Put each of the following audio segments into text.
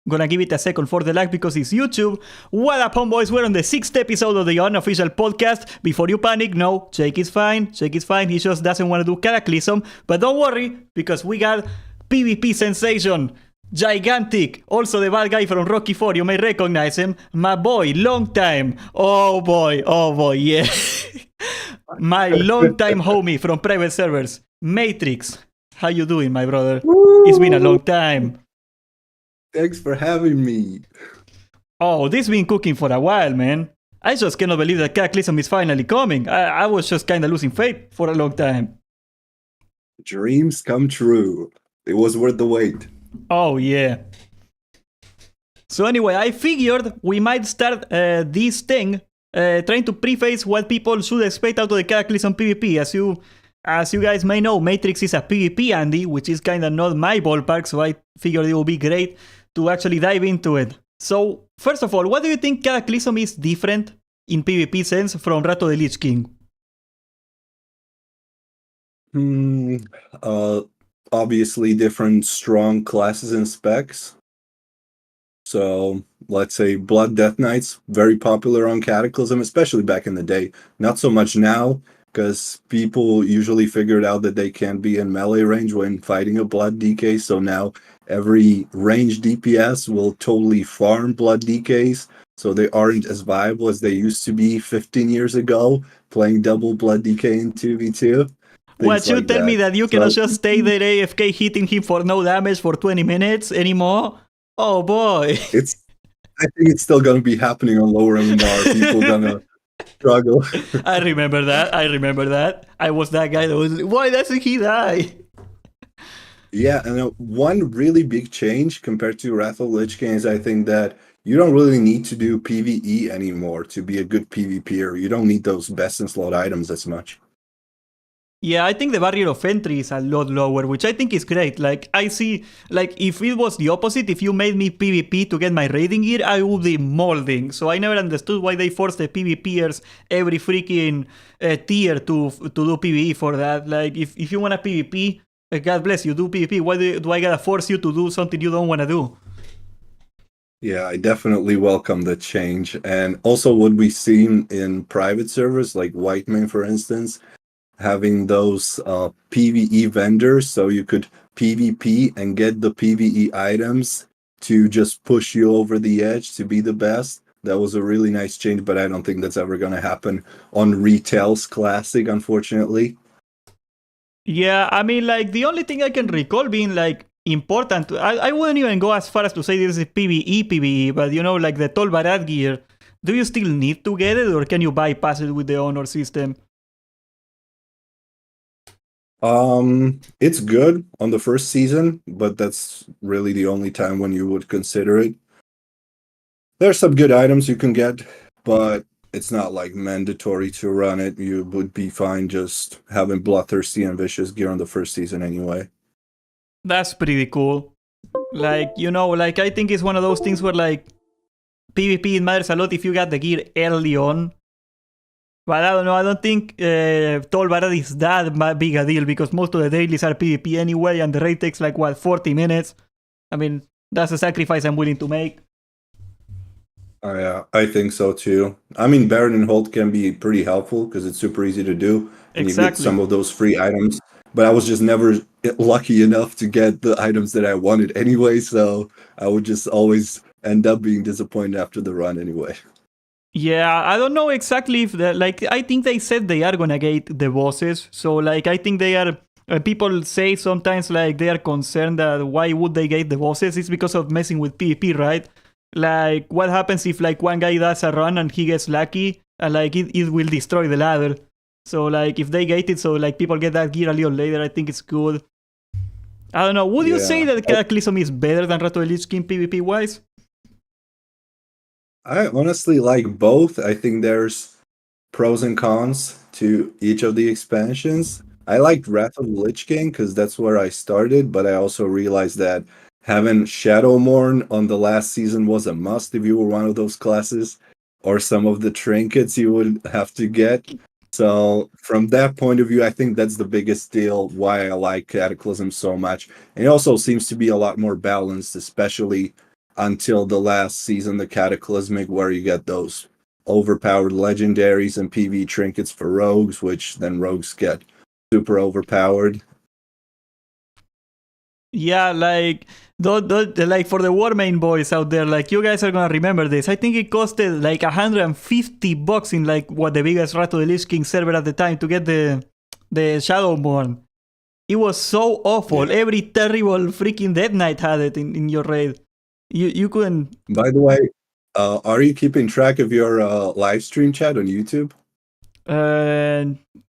Gonna give it a second for the lag because it's YouTube. What up, homeboys? We're on the 6th episode of the Unofficial podcast. Before you panic, no, Jake is fine. Jake is fine. He just doesn't want to do Cataclysm. But don't worry, because we got PvP sensation. Gigantic. Also the bad guy from Rocky 4. You may recognize him. My boy, long time. Oh boy, yeah. My long time homie from private servers. Matrix. How you doing, my brother? Woo! It's been a long time. Thanks for having me. Oh, this been cooking for a while, man. I just cannot believe that Cataclysm is finally coming. I was just kind of losing faith for a long time. Dreams come true. It was worth the wait. Oh, yeah. So anyway, I figured we might start this thing trying to preface what people should expect out of the Cataclysm PvP. As you guys may know, Matrix is a PvP Andy, which is kind of not my ballpark, so I figured it would be great to actually dive into it. So, first of all, what do you think Cataclysm is different in PvP sense from Wrath of the Lich King? Obviously different strong classes and specs. So, let's say Blood Death Knights, very popular on Cataclysm, especially back in the day. Not so much now, because people usually figured out that they can't be in melee range when fighting a Blood DK, so now every ranged DPS will totally farm Blood DKs, so they aren't as viable as they used to be 15 years ago, playing double Blood DK in 2v2. What, you tell me that you cannot just stay there AFK hitting him for no damage for 20 minutes anymore? Oh boy. I think it's still going to be happening on lower MMR. People going to struggle. I remember that. I was that guy that was, why doesn't he die? Yeah, and one really big change compared to Wrath of the Lich King is I think that you don't really need to do PvE anymore to be a good PvPer. You don't need those best in slot items as much. Yeah, I think the barrier of entry is a lot lower, which I think is great. Like, I see, like, if it was the opposite, if you made me PvP to get my raiding gear, I would be molding. So I never understood why they forced the PvPers every freaking tier to do PvE for that. Like, if you want to PvP, God bless you, do PvP. Why do I gotta force you to do something you don't want to do? Yeah, I definitely welcome the change. And also what we've seen in private servers, like Whitemane, for instance, having those PvE vendors, so you could PvP and get the PvE items to just push you over the edge to be the best. That was a really nice change, but I don't think that's ever going to happen on Retail's Classic, unfortunately. Yeah, I mean, like, the only thing I can recall being, like, important, I wouldn't even go as far as to say this is PvE, but, you know, like the Tol Barad gear, do you still need to get it, or can you bypass it with the honor system? It's good on the first season, but that's really the only time when you would consider it. There's some good items you can get, but it's not like mandatory to run it. You would be fine just having Bloodthirsty and Vicious gear on the first season anyway. That's pretty cool. Like, you know, like, I think it's one of those things where, like, PvP, it matters a lot if you got the gear early on. But I don't know, I don't think Tol Barad is that big a deal because most of the dailies are PvP anyway and the raid takes like, what, 40 minutes? I mean, that's a sacrifice I'm willing to make. Yeah, I think so too. I mean, Baron and Holt can be pretty helpful because it's super easy to do. And you get some of those free items. But I was just never lucky enough to get the items that I wanted anyway, so I would just always end up being disappointed after the run anyway. Yeah, I don't know exactly if like, I think they said they are gonna gate the bosses. So, like, I think they are, people say sometimes, like, they are concerned that why would they gate the bosses? It's because of messing with PvP, right? Like, what happens if, like, one guy does a run and he gets lucky and, like, it will destroy the ladder. So, like, if they gate it so, like, people get that gear a little later, I think it's good. I don't know, would you say that Cataclysm is better than Wrath of the Lich King PvP-wise? I honestly like both. I think there's pros and cons to each of the expansions. I liked Wrath of the Lich King because that's where I started, but I also realized that having Shadowmourne on the last season was a must if you were one of those classes, or some of the trinkets you would have to get. So from that point of view, I think that's the biggest deal why I like Cataclysm so much. And it also seems to be a lot more balanced, especially until the last season, the Cataclysmic, where you get those overpowered legendaries and PV trinkets for rogues, which then rogues get super overpowered. Yeah, like like for the war main boys out there, like you guys are gonna remember this. I think it costed like $150 in like what the biggest Rat of the Lich King server at the time to get the Shadowborn. It was so awful. Yeah. Every terrible freaking Death Knight had it in your raid. You couldn't. By the way, are you keeping track of your live stream chat on YouTube?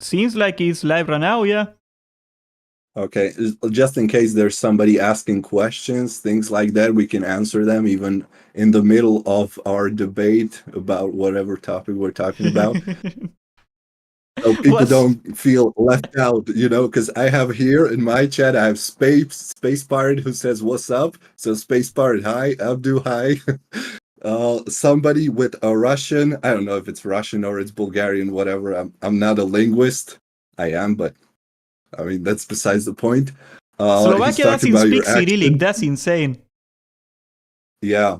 Seems like it's live right now. Yeah. Okay, just in case there's somebody asking questions, things like that, we can answer them even in the middle of our debate about whatever topic we're talking about. So people don't feel left out, because I have here in my chat, I have Space Pirate who says, "What's up?" So Space Pirate, hi. Abdu, hi. Somebody with a Russian, I don't know if it's Russian or it's Bulgarian, whatever. I'm not a linguist. I am, but I mean, that's besides the point. He's Slovakia talking doesn't about speak your accent. Cyrillic. That's insane. Yeah.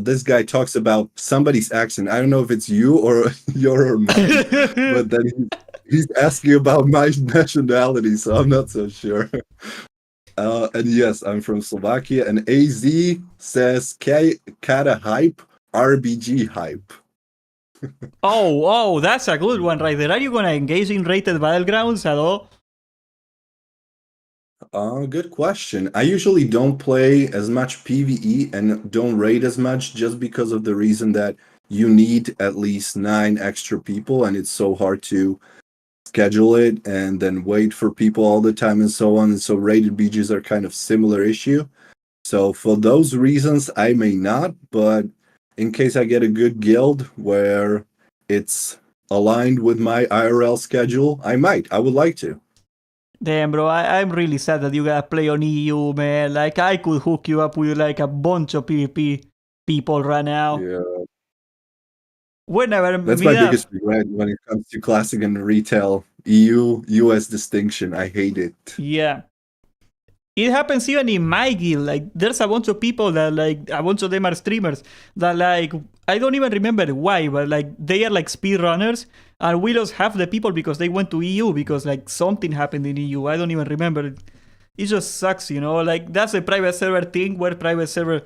This guy talks about somebody's accent. I don't know if it's you or your or mine, but then he's asking about my nationality, so I'm not so sure. And yes, I'm from Slovakia. And AZ says Kata hype, RBG hype. Oh, that's a good one right there. Are you gonna engage in rated battlegrounds at all? Good question. I usually don't play as much PvE and don't raid as much just because of the reason that you need at least 9 extra people and it's so hard to schedule it and then wait for people all the time and so on. And so rated BGs are kind of similar issue. So for those reasons, I may not, but in case I get a good guild where it's aligned with my IRL schedule, I might. I would like to. Damn, bro, I'm really sad that you gotta play on EU, man. Like, I could hook you up with like a bunch of PvP people right now. Yeah. Whenever, That's my biggest regret when it comes to classic and retail. EU, US distinction. I hate it. Yeah. It happens even in my guild. Like, there's a bunch of people that, like, a bunch of them are streamers that, like, I don't even remember why, but, like, they are, like, speedrunners, and we lost half the people because they went to EU because, like, something happened in EU. I don't even remember. It just sucks, you know? Like, that's a private server thing where private server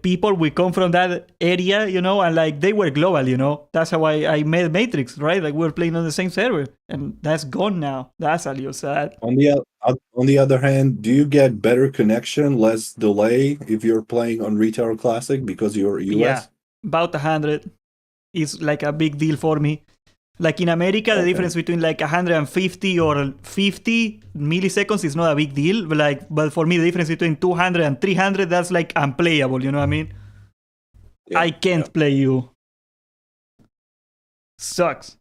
people we come from that area, you know, and like they were global, you know. That's how I made Matrix, right? Like we were playing on the same server, and that's gone now. That's a little sad. On the other hand, do you get better connection, less delay if you're playing on retail classic because you're US? Yeah, about 100 is like a big deal for me. Like in America, the difference between like 150 or 50 milliseconds is not a big deal. But for me, the difference between 200 and 300, that's like unplayable. You know what I mean? Yeah, I can't play you. Sucks.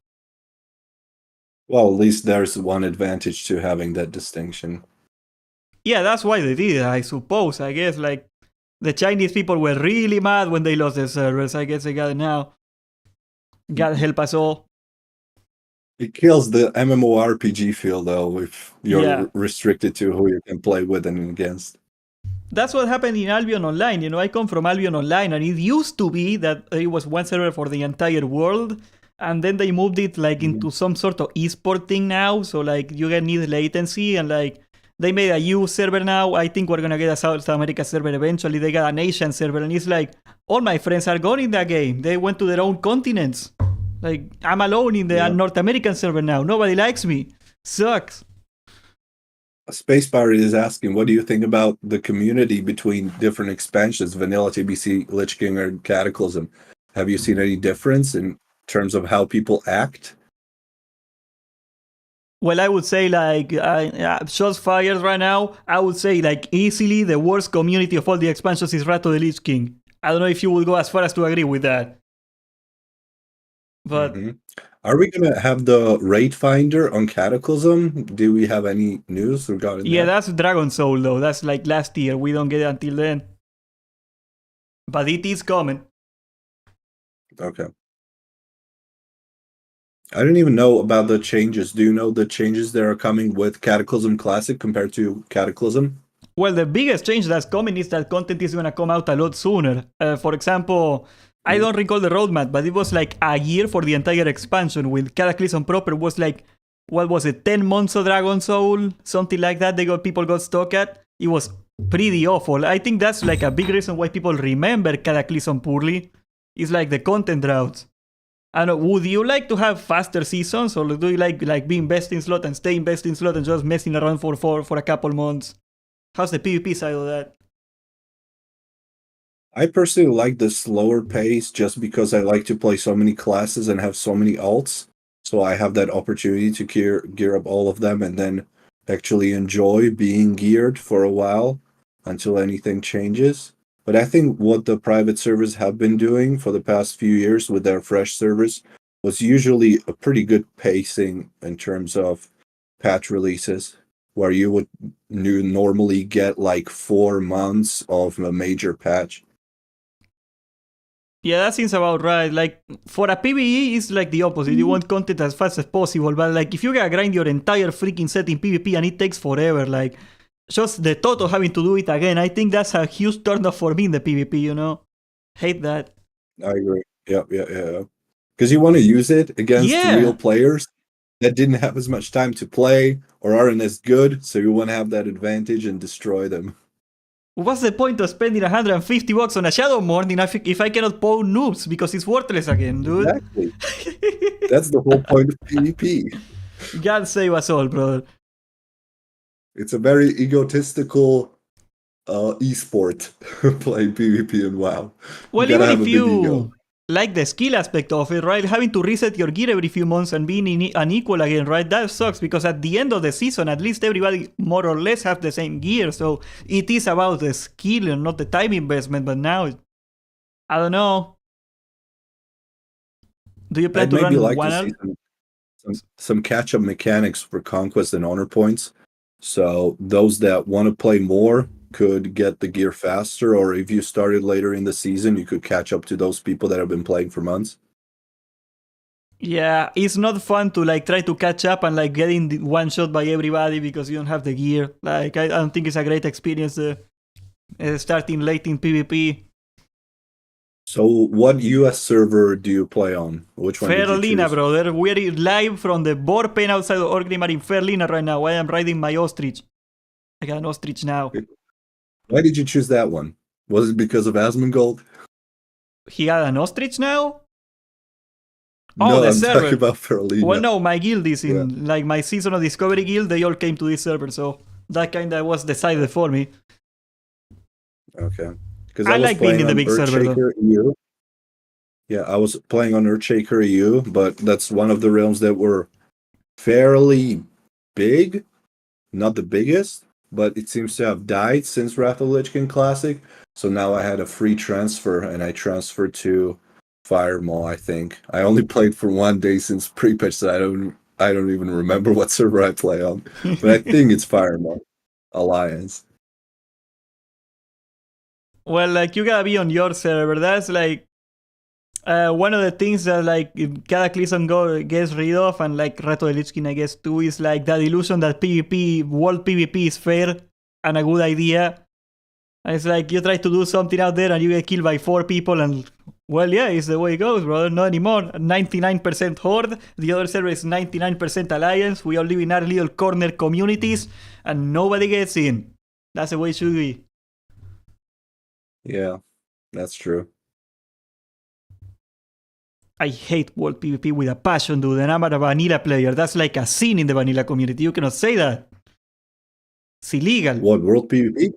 Well, at least there's one advantage to having that distinction. Yeah, that's why they did it, I suppose. I guess like the Chinese people were really mad when they lost their servers. I guess they got it now. God help us all. It kills the MMORPG feel, though, if you're restricted to who you can play with and against. That's what happened in Albion Online. You know, I come from Albion Online, and it used to be that it was one server for the entire world, and then they moved it like into some sort of esport thing now. So like you can need latency, and like they made a EU server now. I think we're gonna get a South America server eventually. They got an Asian server, and it's like all my friends are gone in that game. They went to their own continents. Like, I'm alone in the North American server now. Nobody likes me. Sucks. Space Pirate is asking, what do you think about the community between different expansions, Vanilla, TBC, Lich King, or Cataclysm? Have you seen any difference in terms of how people act? Well, I would say, like, shots fired right now. I would say, like, easily the worst community of all the expansions is Rat of the Lich King. I don't know if you would go as far as to agree with that. But are we gonna have the raid finder on Cataclysm? Do we have any news regarding that? Yeah, that's Dragon Soul though. That's like last year. We don't get it until then. But it is coming. Okay. I didn't even know about the changes. Do you know the changes that are coming with Cataclysm Classic compared to Cataclysm? Well, the biggest change that's coming is that content is gonna come out a lot sooner. For example, I don't recall the roadmap, but it was like a year for the entire expansion. With Cataclysm proper was like, what was it, 10 months of Dragon Soul, something like that. People got stuck at. It was pretty awful. I think that's like a big reason why people remember Cataclysm poorly. It's like the content drought. I don't know, would you like to have faster seasons, or do you like being best in slot and staying best in slot and just messing around for a couple months? How's the PvP side of that? I personally like the slower pace just because I like to play so many classes and have so many alts. So I have that opportunity to gear up all of them and then actually enjoy being geared for a while until anything changes. But I think what the private servers have been doing for the past few years with their fresh servers was usually a pretty good pacing in terms of patch releases, where you would normally get like 4 months of a major patch. Yeah, that seems about right. Like, for a PvE, it's like the opposite. You want content as fast as possible, but like, if you gotta grind your entire freaking set in PvP and it takes forever, like, just the thought of having to do it again, I think that's a huge turnoff for me in the PvP, you know? Hate that. I agree. Yeah. Because you want to use it against real players that didn't have as much time to play or aren't as good, so you want to have that advantage and destroy them. What's the point of spending $150 on a Shadow Morning if I cannot pull noobs because it's worthless again, dude? Exactly. That's the whole point of PvP. God save us all, brother. It's a very egotistical esport playing PvP and WoW. Well, even if you like the skill aspect of it, right? Having to reset your gear every few months and being unequal again, right? That sucks because at the end of the season, at least everybody more or less have the same gear. So it is about the skill and not the time investment. But now, I don't know. Do you plan to run like one to see some catch-up mechanics for conquest and honor points? So those that want to play more could get the gear faster, or if you started later in the season, you could catch up to those people that have been playing for months. Yeah, it's not fun to like try to catch up and like getting one shot by everybody because you don't have the gear. Like, I don't think it's a great experience starting late in PvP. So what US server do you play on? Which one did you Fairlina, choose? brother. We're live from the board pen outside of Orgrimmar in Fairlina right now. I am riding my ostrich. I got an ostrich now. Why did you choose that one? Was it because of Asmongold? He got an ostrich now? No, the I'm server. talking about Fairlina. Well, no, my guild is in, like, my Season of Discovery guild, they all came to this server, so that kinda was decided for me. Okay. Because I like being in the big server, though. EU. Yeah, I was playing on Earthshaker EU, but that's one of the realms that were fairly big. Not the biggest, but it seems to have died since Wrath of the Lich King Classic. So now I had a free transfer, and I transferred to Firemaw, I think. I only played for 1 day since pre-patch, so I don't even remember what server I play on. But I think it's Firemaw Alliance. Well, like, you gotta be on your server. That's like one of the things that like Cataclysm gets rid of, and like Wrath of the Lich King, I guess, too, is like that illusion that PvP, world PvP is fair and a good idea. And it's like you try to do something out there and you get killed by 4 people, and well, yeah, it's the way it goes, brother. Not anymore. 99% Horde. The other server is 99% Alliance. We all live in our little corner communities, and nobody gets in. That's the way it should be. Yeah, that's true. I hate world PvP with a passion, dude, and I'm a vanilla player. That's like a sin in the vanilla community. You cannot say that. It's illegal. What, world PvP?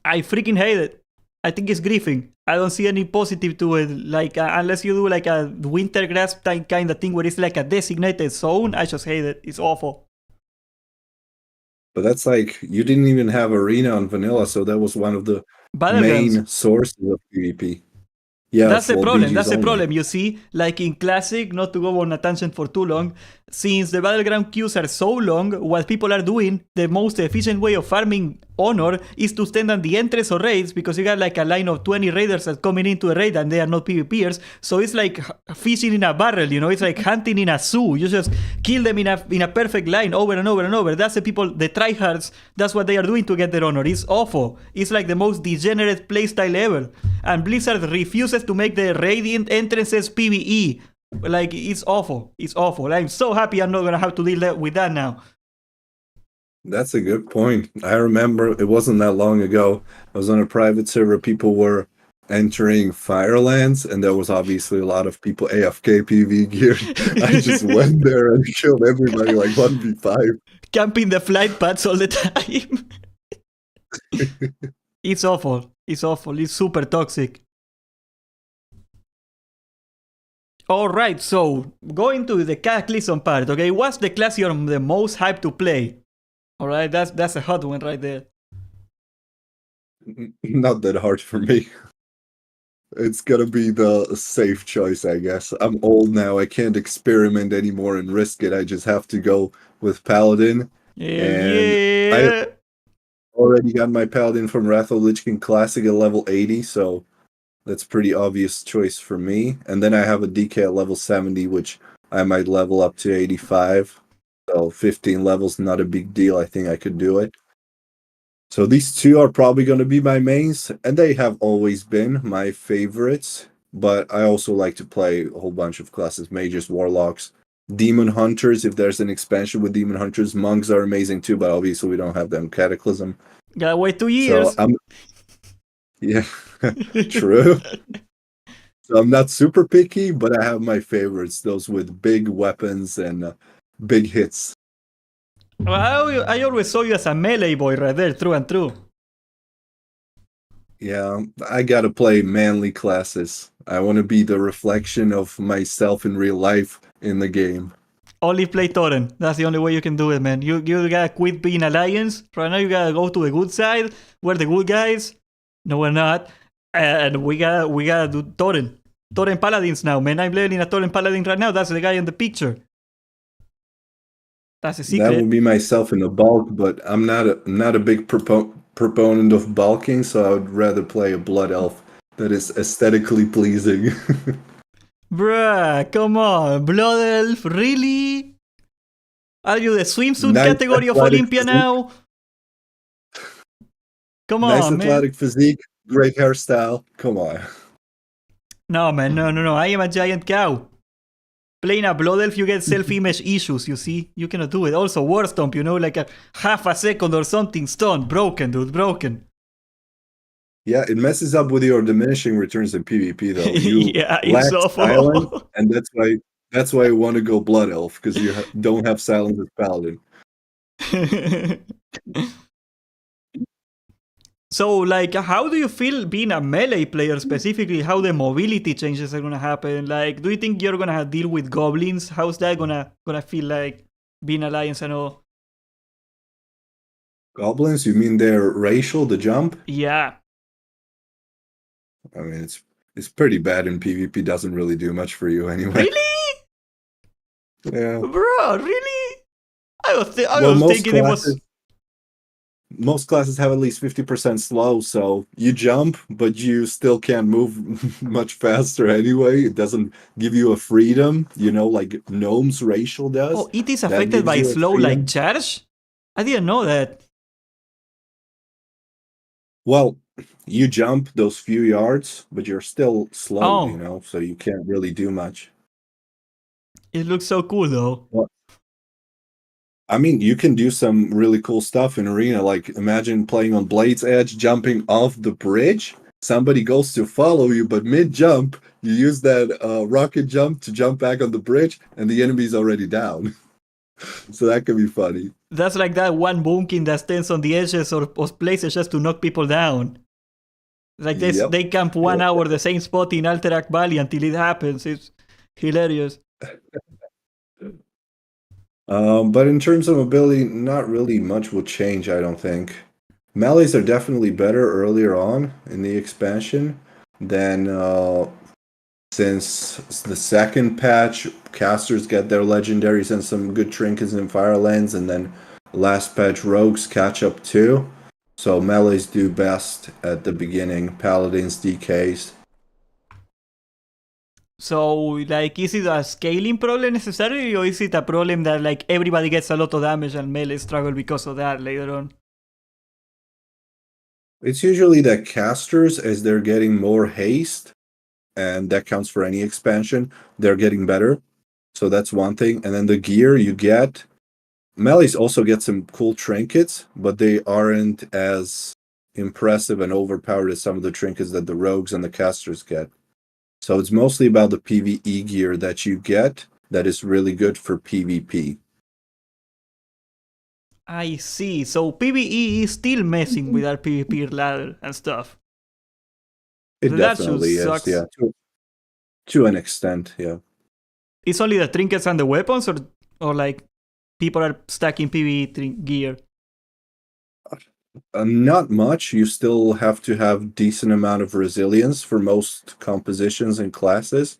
I freaking hate it. I think it's griefing. I don't see any positive to it. Like, unless you do like a winter grasp kind of thing where it's like a designated zone, I just hate it. It's awful. But that's like, you didn't even have arena on vanilla, so that was one of the main sources of PvP. Yeah, that's the problem. BGs that's the only. problem. You see, like in Classic, not to go on a tangent for too long, since the battleground queues are so long, what people are doing, the most efficient way of farming honor is to stand on the entrance of raids because you got like a line of 20 raiders that coming into a raid and they are not PvPers. So it's like fishing in a barrel, you know, it's like hunting in a zoo. You just kill them in a perfect line over and over and over. That's the people, the tryhards, that's what they are doing to get their honor. It's awful. It's like the most degenerate playstyle ever. And Blizzard refuses to make the raid entrances PvE. Like, it's awful. It's awful. I'm so happy I'm not gonna have to deal with that now. That's a good point. I remember it wasn't that long ago. I was on a private server. People were entering Firelands, and there was obviously a lot of people AFK PV gear. I just went there and killed everybody like 1v5. Camping the flight paths all the time. It's awful. It's awful. It's super toxic. All right, so going to the Cataclysm part, okay? What's the class you're the most hyped to play? All right, that's a hot one right there. Not that hard for me. It's gonna be the safe choice, I guess. I'm old now. I can't experiment anymore and risk it. I just have to go with Paladin. Yeah. I already got my Paladin from Wrath of Lich King Classic at level 80, so that's pretty obvious choice for me. And then I have a DK at level 70, which I might level up to 85. So 15 levels, not a big deal. I think I could do it. So these two are probably going to be my mains, and they have always been my favorites. But I also like to play a whole bunch of classes, mages, warlocks, demon hunters. If there's an expansion with demon hunters, monks are amazing too, but obviously we don't have them. Cataclysm. Gotta wait 2 years. So yeah, true. So I'm not super picky, but I have my favorites, those with big weapons and big hits. Well, I always saw you as a melee boy right there, true and true. Yeah, I gotta play manly classes. I want to be the reflection of myself in real life in the game. Only play Torrent. That's the only way you can do it, man. You gotta quit being Alliance. Right now you gotta go to the good side. We're the good guys. No, we're not. And we gotta do Torrent. Torrent Paladins now, man. I'm leveling a Torrent Paladin right now. That's the guy in the picture. That's a secret. That would be myself in the bulk, but I'm not a big proponent of bulking, so I would rather play a blood elf that is aesthetically pleasing. Bruh, come on. Blood Elf, really? Are you the swimsuit Nice category of athletic Olympia physique. now? Come Nice on, man. athletic physique, great hairstyle. Come on. No, man, no. I am a giant cow. Playing a Blood Elf, you get self-image issues, you see? You cannot do it. Also, War Stomp, you know, like a half a second or something stun. Broken, dude, broken. Yeah, it messes up with your diminishing returns in PvP though. You Yeah, lack it's awful. silence, and that's why you want to go blood elf, because you don't have silence as paladin. So, like, how do you feel being a melee player specifically? How the mobility changes are gonna happen? Like, do you think you're gonna deal with goblins? How's that gonna feel like being alliance and all? Goblins? You mean they're racial? The jump? Yeah. I mean, it's pretty bad in PvP. Doesn't really do much for you anyway. Really? Yeah. Bro, really? I was thinking it was. Most classes have at least 50% slow, so you jump, but you still can't move much faster anyway. It doesn't give you a freedom, you know, like Gnome's racial does. Oh, it is affected by slow like charge? I didn't know that. Well, you jump those few yards, but you're still slow, you know, so you can't really do much. It looks so cool though. Well, I mean, you can do some really cool stuff in Arena. Like, imagine playing on Blade's Edge, jumping off the bridge. Somebody goes to follow you, but mid-jump, you use that rocket jump to jump back on the bridge, and the enemy's already down. So that could be funny. That's like that one boomkin that stands on the edges of places just to knock people down. Like they camp 1 hour the same spot in Alterac Valley until it happens. It's hilarious. But in terms of mobility, not really much will change, I don't think. Melees are definitely better earlier on in the expansion than since the second patch, casters get their legendaries and some good trinkets in Firelands, and then last patch rogues catch up too. So melees do best at the beginning, paladins DKs. So, like, is it a scaling problem necessarily, or is it a problem that, like, everybody gets a lot of damage and melee struggle because of that later on? It's usually that casters, as they're getting more haste, and that counts for any expansion, they're getting better. So that's one thing. And then the gear you get, melees also get some cool trinkets, but they aren't as impressive and overpowered as some of the trinkets that the rogues and the casters get. So it's mostly about the PvE gear that you get that is really good for PvP. I see. So PvE is still messing with our PvP ladder and stuff. It That should definitely is, sucks. yeah, to an extent, yeah. It's only the trinkets and the weapons, or like people are stacking PvE gear. Not much. You still have to have decent amount of resilience for most compositions and classes.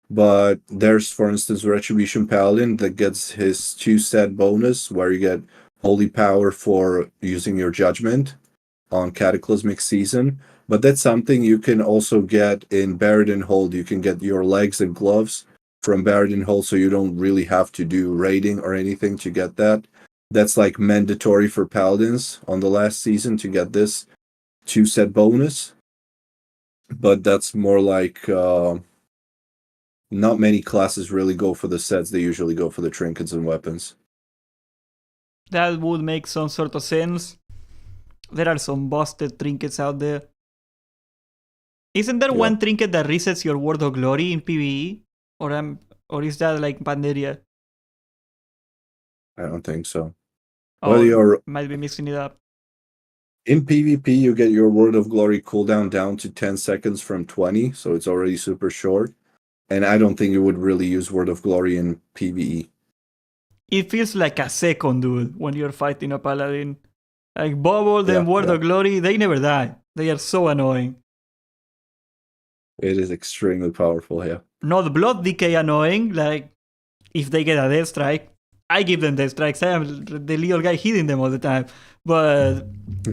But there's, for instance, Retribution Paladin that gets his 2 set bonus where you get holy power for using your judgment on Cataclysmic Season. But that's something you can also get in Buried in Hold. You can get your legs and gloves from Buried in Hold, so you don't really have to do raiding or anything to get that. That's like mandatory for Paladins on the last season to get this 2 set bonus. But that's more like not many classes really go for the sets. They usually go for the trinkets and weapons. That would make some sort of sense. There are some busted trinkets out there. Isn't there Yeah, one trinket that resets your Word of Glory in PvE? Or is that like Pandaria? I don't think so. Well, Oh, you're might be mixing it up. in PvP, you get your Word of Glory cooldown down to 10 seconds from 20, so it's already super short. And I don't think you would really use Word of Glory in PvE. It feels like a second, dude, when you're fighting a paladin. Like Bubble Yeah, and Word yeah. of Glory, they never die. They are so annoying. It is extremely powerful, yeah. Not Blood Decay annoying, like if they get a death strike, I give them death strikes. I am the little guy hitting them all the time. But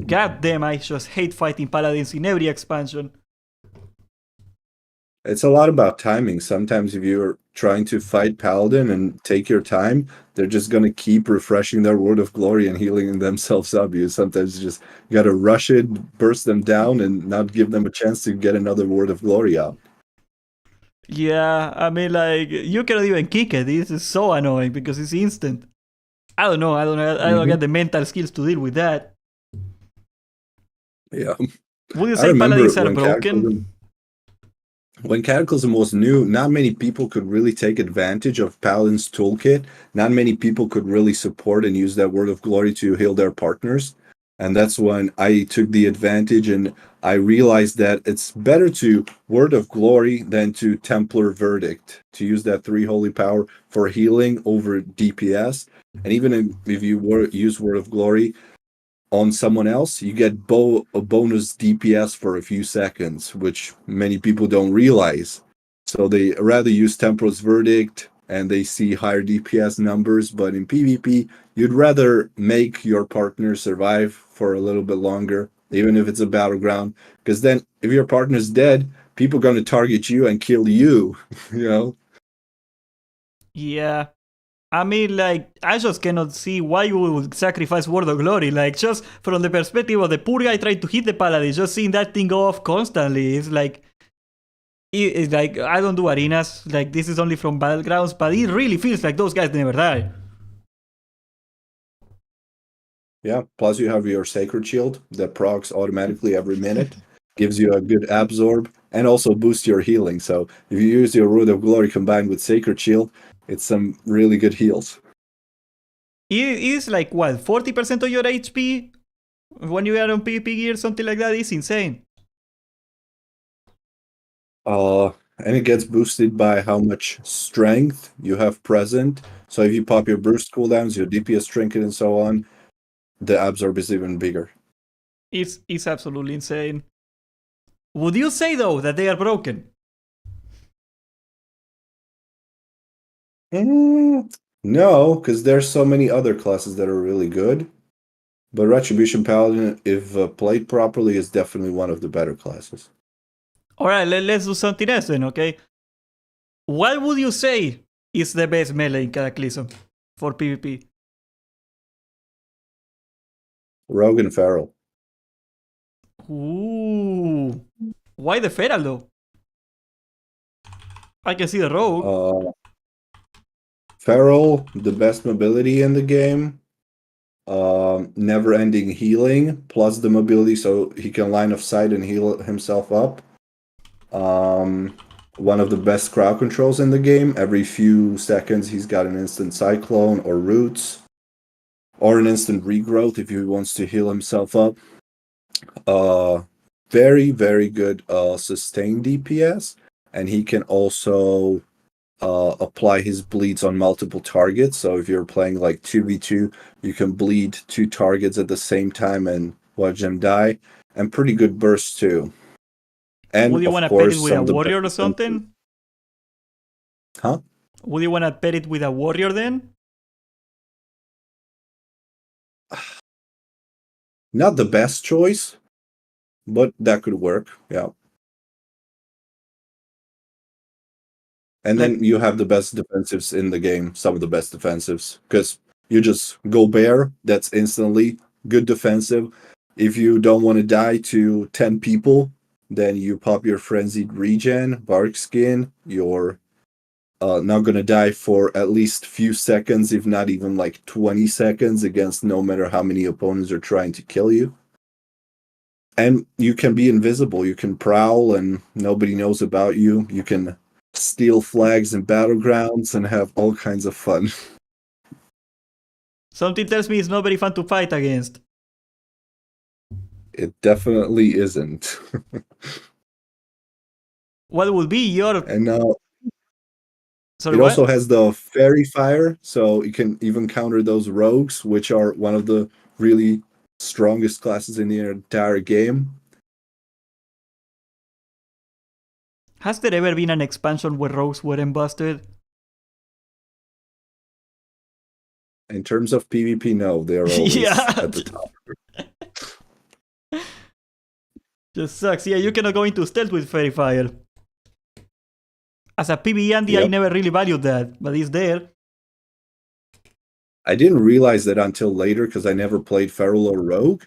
god damn, I just hate fighting paladins in every expansion. It's a lot about timing. Sometimes if you're trying to fight Paladin and take your time, they're just gonna keep refreshing their Word of Glory and healing themselves up. You sometimes just gotta rush it, burst them down, and not give them a chance to get another Word of Glory out. Yeah, I mean, like you cannot even kick it. This is so annoying because it's instant. I don't know. I don't get Hmm. the mental skills to deal with that. Yeah. Would you I say remember paladins are broken? when Cataclysm was new, not many people could really take advantage of Paladin's toolkit. Not many people could really support and use that Word of Glory to heal their partners. And that's when I took the advantage and I realized that it's better to Word of Glory than to Templar Verdict, to use that 3 holy power for healing over DPS. And even if you use Word of Glory, on someone else, you get a bonus DPS for a few seconds, which many people don't realize. So they rather use Temporal's Verdict and they see higher DPS numbers. But in PvP, you'd rather make your partner survive for a little bit longer, even if it's a battleground. Because then, if your partner's dead, people are going to target you and kill you, you know? Yeah. I mean, like, I just cannot see why you would sacrifice Word of Glory. Like, just from the perspective of the poor guy trying to hit the paladin, just seeing that thing go off constantly, it's like, I don't do arenas, like, this is only from Battlegrounds, but it really feels like those guys never die. Yeah, plus you have your Sacred Shield that procs automatically every minute, gives you a good absorb, and also boosts your healing. So if you use your Root of Glory combined with Sacred Shield, it's some really good heals. It is like, what, 40% of your HP when you are on PvP gear, something like that? It's insane. And it gets boosted by how much strength you have present. So if you pop your burst cooldowns, your DPS trinket, and so on, the absorb is even bigger. It's absolutely insane. Would you say, though, that they are broken? No, because there's so many other classes that are really good. But Retribution Paladin, if played properly, is definitely one of the better classes. Alright, let's do something else then, okay? What would you say is the best melee in Cataclysm for PvP? Rogue and Feral. Ooh. Why the Feral though? I can see the Rogue. Feral, the best mobility in the game. Never-ending healing, plus the mobility so he can line of sight and heal himself up. One of the best crowd controls in the game. Every few seconds he's got an instant cyclone or roots, or an instant regrowth if he wants to heal himself up. Very, very good sustained DPS, and he can also apply his bleeds on multiple targets. So if you're playing like 2v2, you can bleed 2 targets at the same time and watch them die. And pretty good burst too. And would you want to pair it with a warrior or something? Huh? Would you want to pair it with a warrior then? Not the best choice, but that could work. Yeah. And then you have the best defensives in the game, some of the best defensives, because you just go bear, that's instantly good defensive. If you don't want to die to 10 people, then you pop your Frenzied Regen, Bark Skin, you're not going to die for at least few seconds, if not even like 20 seconds against no matter how many opponents are trying to kill you. And you can be invisible, you can prowl and nobody knows about you. You can steal flags in battlegrounds and have all kinds of fun. Something tells me it's not very fun to fight against. It definitely isn't. What would be your... And Sorry, it what? also has the Fairy Fire, so you can even counter those rogues, which are one of the really strongest classes in the entire game. Has there ever been an expansion where rogues weren't busted? In terms of PvP, no, they're always at the top. Just sucks. Yeah, you cannot go into stealth with Fairy Fire. As a PvE Andy, I never really valued that, but it's there. I didn't realize that until later, because I never played Feral or Rogue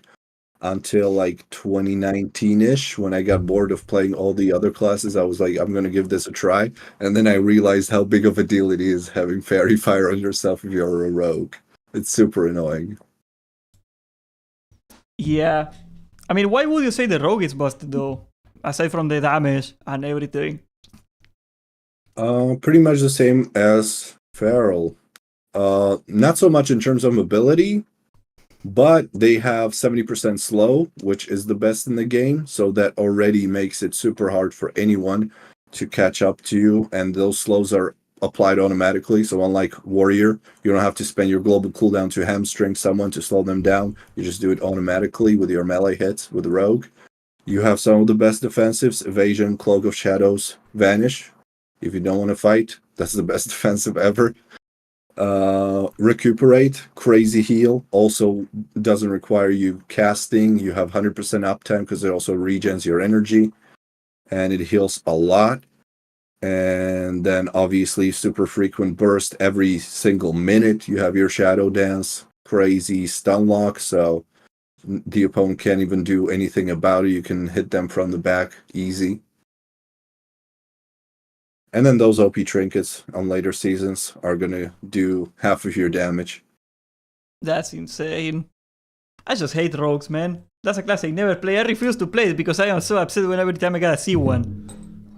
until like 2019-ish, when I got bored of playing all the other classes. I was like, I'm going to give this a try. And then I realized how big of a deal it is having Fairy Fire on yourself if you're a Rogue. It's super annoying. Yeah. I mean, why would you say the Rogue is busted though? Aside from the damage and everything. Pretty much the same as Feral. Not so much in terms of mobility, but they have 70% slow, which is the best in the game. So that already makes it super hard for anyone to catch up to you. And those slows are applied automatically. So unlike Warrior, you don't have to spend your global cooldown to hamstring someone to slow them down. You just do it automatically with your melee hits with Rogue. You have some of the best defensives: Evasion, Cloak of Shadows, Vanish. If you don't want to fight, that's the best defensive ever. Recuperate, Crazy Heal, also doesn't require you casting. You have 100% uptime because it also regens your energy, and it heals a lot. And then obviously super frequent burst every single minute. You have your Shadow Dance, crazy stun lock, so the opponent can't even do anything about it. You can hit them from the back easy. And then those OP trinkets on later seasons are going to do half of your damage. That's insane. I just hate rogues, man. That's a class I never play. I refuse to play it because I am so upset when every time I gotta see one.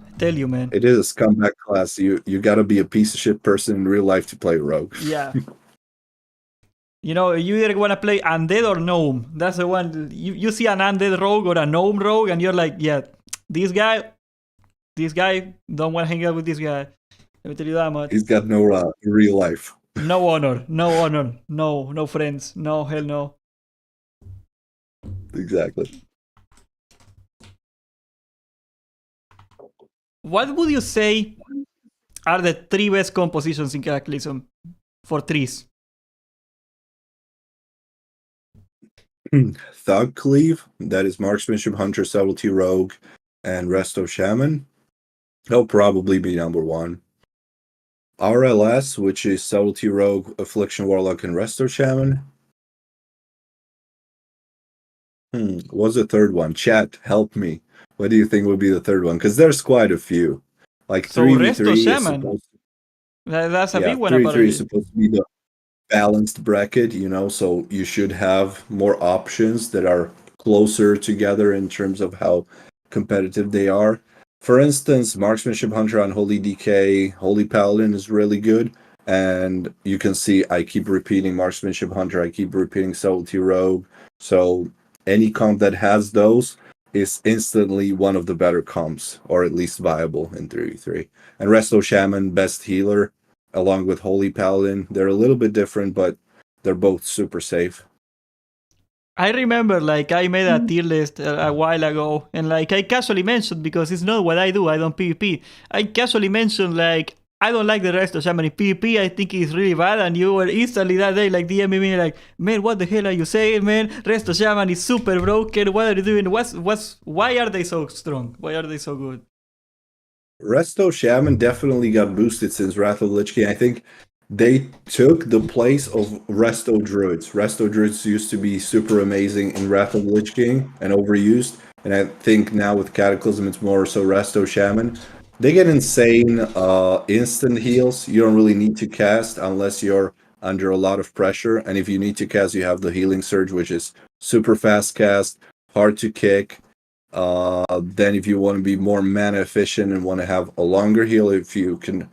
I tell you, man. It is a scumbag class. You gotta be a piece of shit person in real life to play rogue. Yeah. You know, you either wanna play undead or gnome. That's the one. You see an undead rogue or a gnome rogue, and you're like, yeah, this guy, don't wanna hang out with this guy. Let me tell you that much. He's got no real life. No honor, no friends, no, hell no. Exactly. What would you say are the 3 best compositions in Cataclysm for trees? Thug Cleave, that is Marksmanship, Hunter, Subtlety, Rogue, and Resto Shaman. He'll probably be number one. RLS, which is Subtlety, Rogue, Affliction, Warlock, and Resto Shaman. What's the third one? Chat, help me. What do you think would be the third one? Because there's quite a few. Like So Resto 3v3 is Shaman. supposed to, That's a yeah, big one 3v3 is apparently. supposed to be the balanced bracket, so you should have more options that are closer together in terms of how competitive they are. For instance, Marksmanship Hunter on Holy DK, Holy Paladin is really good. And you can see I keep repeating Marksmanship Hunter, I keep repeating Subtlety Rogue. So any comp that has those is instantly one of the better comps, or at least viable in 3v3. And Resto Shaman, best healer, along with Holy Paladin. They're a little bit different, but they're both super safe. I remember, like, I made a tier list a while ago, and like I casually mentioned, because it's not what I do, I don't PvP. I casually mentioned, like, I don't like the rest of Shaman in PvP. I think it's really bad, and you were instantly that day like DMing me like, man, what the hell are you saying, man? Rest of Shaman is super broken. What are you doing? Why are they so strong? Why are they so good? Resto Shaman definitely got boosted since Wrath of the Lich King. I think they took the place of Resto Druids. Resto Druids used to be super amazing in Wrath of the Lich King and overused. And I think now with Cataclysm, it's more so Resto Shaman. They get insane instant heals. You don't really need to cast unless you're under a lot of pressure. And if you need to cast, you have the Healing Surge, which is super fast cast, hard to kick. Then if you want to be more mana efficient and want to have a longer heal, if you can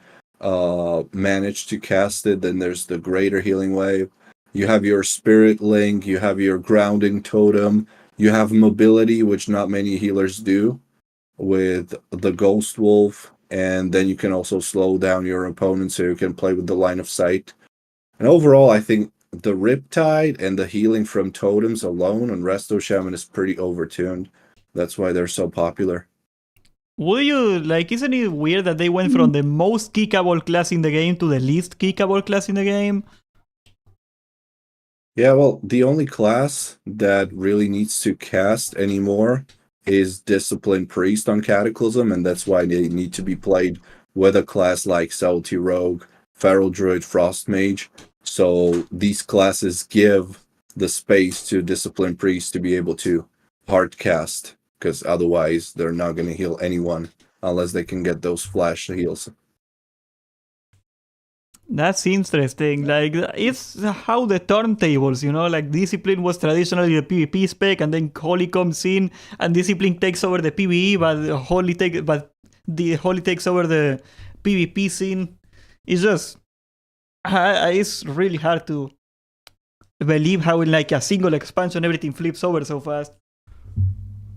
manage to cast it, then there's the Greater Healing Wave. You have your Spirit Link, you have your Grounding Totem, you have Mobility, which not many healers do, with the Ghost Wolf, and then you can also slow down your opponent so you can play with the line of sight. And overall, I think the Riptide and the healing from totems alone on Resto Shaman is pretty overtuned. That's why they're so popular. Would you, like, isn't it weird that they went from the most kickable class in the game to the least kickable class in the game? Yeah, well, the only class that really needs to cast anymore is Discipline Priest on Cataclysm, and that's why they need to be played with a class like Subtlety Rogue, Feral Druid, Frost Mage. So these classes give the space to Discipline Priest to be able to hard cast, because otherwise they're not going to heal anyone unless they can get those flash heals. That's interesting. Like, it's how the turntables, like Discipline was traditionally the PvP spec, and then Holy comes in, and Discipline takes over the PvE, but the Holy takes over the PvP scene. It's just, it's really hard to believe how in like a single expansion everything flips over so fast.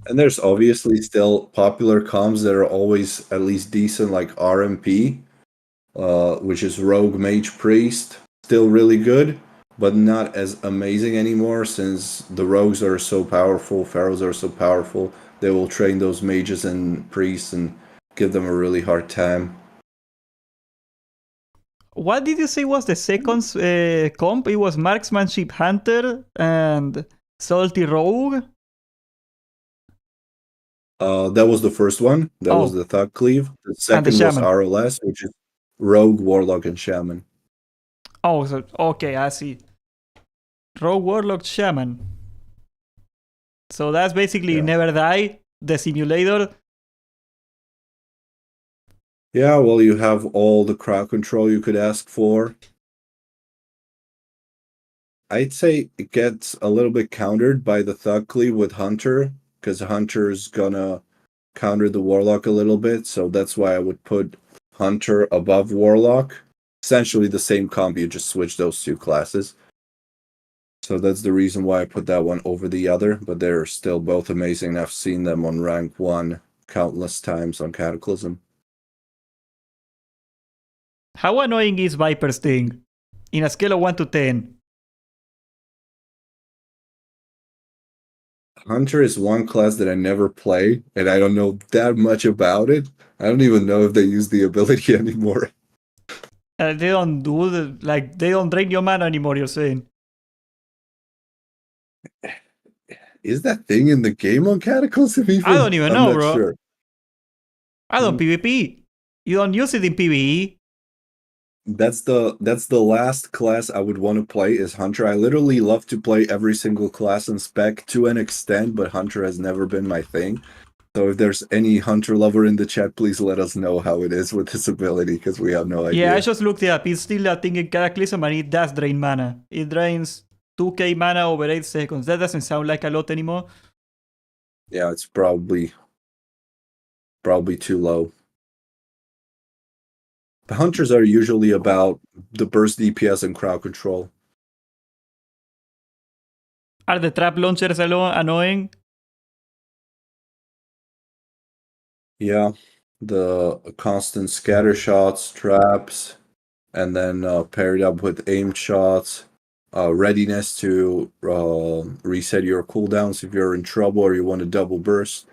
And there's obviously still popular comms that are always at least decent, like RMP, which is Rogue Mage Priest. Still really good, but not as amazing anymore since the rogues are so powerful, pharaohs are so powerful. They will train those mages and priests and give them a really hard time. What did you say was the second comp? It was Marksmanship Hunter and Salty Rogue? That was the first one. That was Oh, the Thug Cleave. The and the second was Shaman. RLS, which is Rogue, Warlock, and Shaman. Oh, so, okay, I see. Rogue, Warlock, Shaman. So that's basically Yeah. Never Die, the simulator. Yeah, well, you have all the crowd control you could ask for. I'd say it gets a little bit countered by the Thug Cleave with Hunter, because Hunter's gonna counter the Warlock a little bit, so that's why I would put Hunter above Warlock. Essentially the same comp, you just switch those two classes. So that's the reason why I put that one over the other, but they're still both amazing. I've seen them on rank 1 countless times on Cataclysm. How annoying is Viper's thing? In a scale of 1 to 10. Hunter is one class that I never play, and I don't know that much about it. I don't even know if they use the ability anymore. They don't do they don't drain your mana anymore, you're saying. Is that thing in the game on Cataclysm I even? don't even I'm know, not bro. sure. I don't PvP. You don't use it in PvE. That's the last class I would want to play is Hunter. I literally love to play every single class in spec to an extent, but Hunter has never been my thing. So if there's any Hunter lover in the chat, please let us know how it is with this ability, because we have no Yeah, I idea. just looked it up. It's still a thing in Cataclysm and it does drain mana. It drains 2k mana over 8 seconds. That doesn't sound like a lot anymore. Yeah, it's probably too low. The Hunters are usually about the burst DPS and crowd control. Are the trap launchers annoying? Yeah, the constant scatter shots, traps, and then paired up with aimed shots, readiness to reset your cooldowns if you're in trouble or you want a double burst.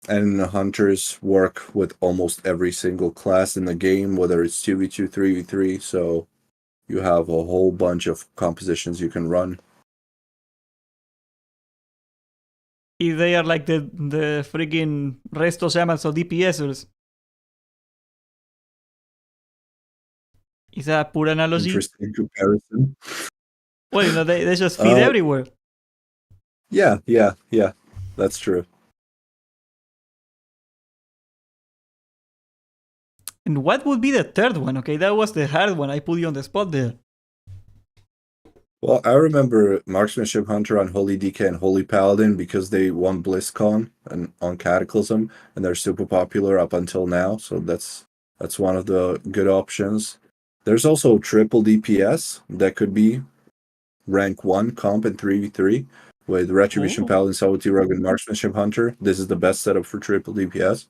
And the hunters work with almost every single class in the game, whether it's 2v2, 3v3, so you have a whole bunch of compositions you can run. If they are like the freaking resto shamans or DPSers. Is that a poor analogy? Interesting comparison. Well, they just feed everywhere. Yeah, that's true. And what would be the third one? Okay, that was the hard one. I put you on the spot there. Well, I remember Marksmanship Hunter on Holy DK and Holy Paladin because they won BlizzCon and on Cataclysm, and they're super popular up until now. So that's one of the good options. There's also triple DPS that could be rank 1 comp in 3v3 with Retribution Paladin, Salty Rogue, and Marksmanship Hunter. This is the best setup for triple DPS.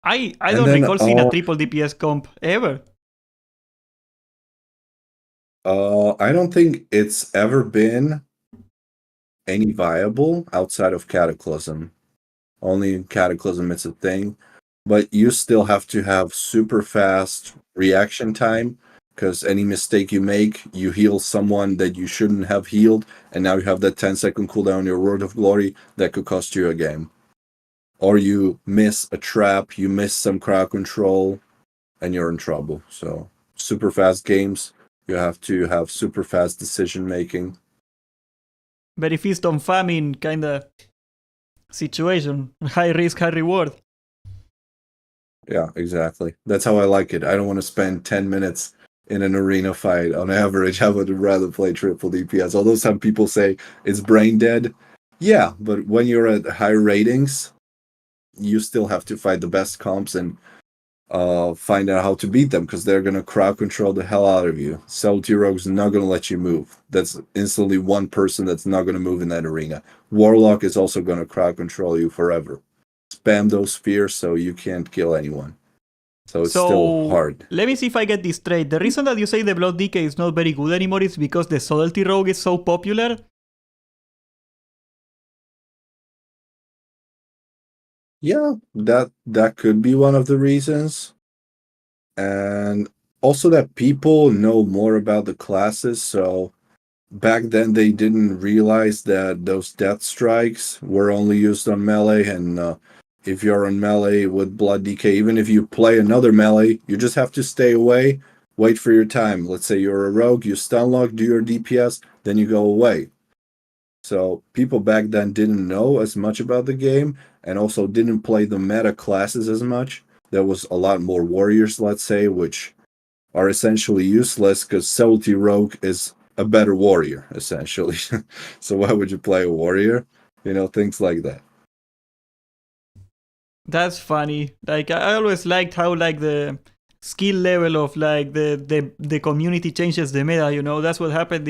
I don't recall seeing a triple DPS comp ever. I don't think it's ever been any viable outside of Cataclysm. Only in Cataclysm it's a thing. But you still have to have super fast reaction time, because any mistake you make, you heal someone that you shouldn't have healed, and now you have that 10-second cooldown on your Word of Glory that could cost you a game. Or you miss a trap, you miss some crowd control, and you're in trouble. So super fast games, you have to have super fast decision making. Very feast on famine kind of situation. High risk, high reward. Yeah, exactly. That's how I like it. I don't want to spend 10 minutes in an arena fight on average. I would rather play triple DPS. Although some people say it's brain dead. Yeah, but when you're at high ratings, you still have to fight the best comps and find out how to beat them, because they're going to crowd control the hell out of you. Salty Rogue's not going to let you move. That's instantly one person that's not going to move in that arena. Warlock is also going to crowd control you forever. Spam those spheres so you can't kill anyone. So it's still hard. Let me see if I get this straight. The reason that you say the Blood DK is not very good anymore is because the Subtlety Rogue is so popular? Yeah, that could be one of the reasons. And also that people know more about the classes, so back then they didn't realize that those death strikes were only used on melee, and if you're on melee with Blood DK, even if you play another melee, you just have to stay away, wait for your time. Let's say you're a rogue, you stun lock, do your DPS, then you go away. So people back then didn't know as much about the game, and also didn't play the meta classes as much. There was a lot more warriors, let's say, which are essentially useless because Salty Rogue is a better warrior, essentially. So why would you play a warrior? Things like that. That's funny. Like, I always liked how like the skill level of like the community changes the meta. That's what happened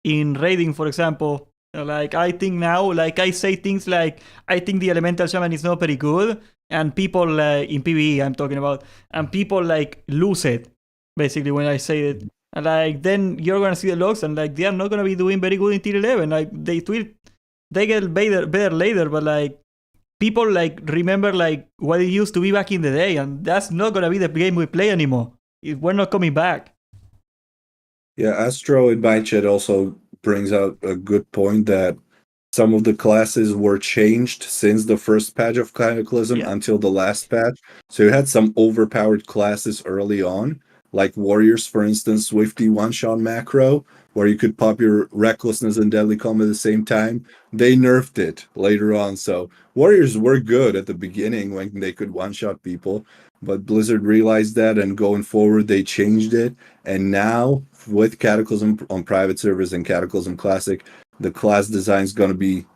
in raiding, for example. Like, I think now, like, I say things like, I think the elemental shaman is not very good, and people in PvE I'm talking about, and people like lose it basically when I say it. And like, then you're gonna see the logs, and like, they are not gonna be doing very good in tier 11. Like, they get better later, but like, people like remember like what it used to be back in the day, and that's not gonna be the game we play anymore. We're not coming back. Yeah, Astro in my chat also brings out a good point that some of the classes were changed since the first patch of Cataclysm Yeah. until the last patch. So you had some overpowered classes early on, like Warriors, for instance, Swifty one-shot macro, where you could pop your Recklessness and Deadly Calm at the same time. They nerfed it later on. So Warriors were good at the beginning when they could one-shot people, but Blizzard realized that, and going forward, they changed it. And now, with Cataclysm on private servers and Cataclysm Classic, the class design is going to be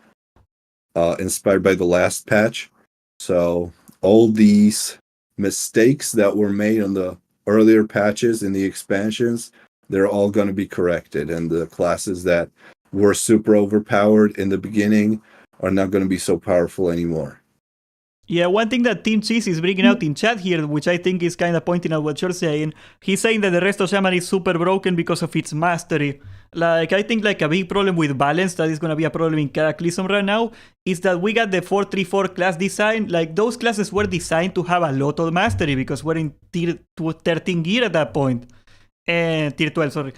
inspired by the last patch. So all these mistakes that were made on the earlier patches in the expansions, they're all going to be corrected. And the classes that were super overpowered in the beginning are not going to be so powerful anymore. Yeah, one thing that Team Cheese is bringing out in chat here, which I think is kind of pointing out what you're saying, he's saying that the rest of Shaman is super broken because of its mastery. Like, I think like a big problem with balance that is going to be a problem in Cataclysm right now is that we got the 434 class design. Like, those classes were designed to have a lot of mastery because we're in tier 13 gear at that point. And tier 12, sorry.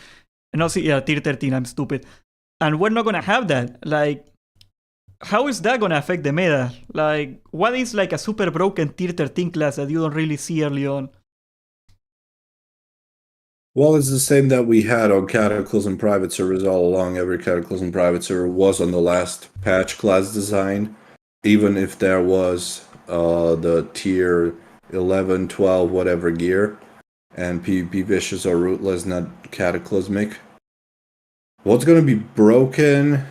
No, see, yeah, tier 13, I'm stupid. And we're not going to have that. Like, how is that gonna affect the meta? Like, what is like a super broken tier 13 class that you don't really see early on? Well, it's the same that we had on Cataclysm private servers all along. Every Cataclysm private server was on the last patch class design, even if there was the tier 11, 12, whatever gear, and PvP vicious or rootless, not cataclysmic. What's going to be broken?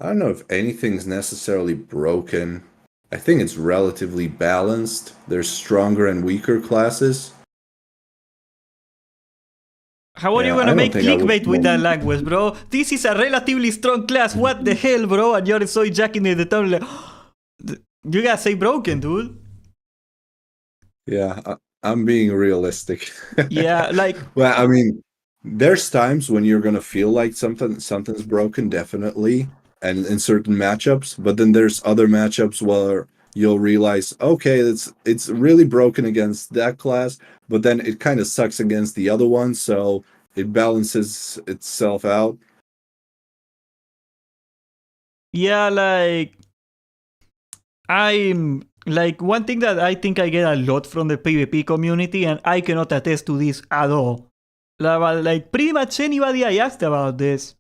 I don't know if anything's necessarily broken. I think it's relatively balanced. There's stronger and weaker classes. How are you Yeah, gonna I don't make think I would. clickbait with that language, bro? This is a relatively strong class. What the hell, bro? And you're so jacking in the tone like, you gotta say broken, dude. Yeah, I'm being realistic. Yeah, like, Well, I mean, there's times when you're gonna feel like something's broken, definitely, and in certain matchups. But then there's other matchups where you'll realize, okay, it's really broken against that class, but then it kind of sucks against the other one, so it balances itself out. yeah, like, I'm like one thing that I think I get a lot from the PvP community, and I cannot attest to this at all. Like pretty much anybody I asked about this,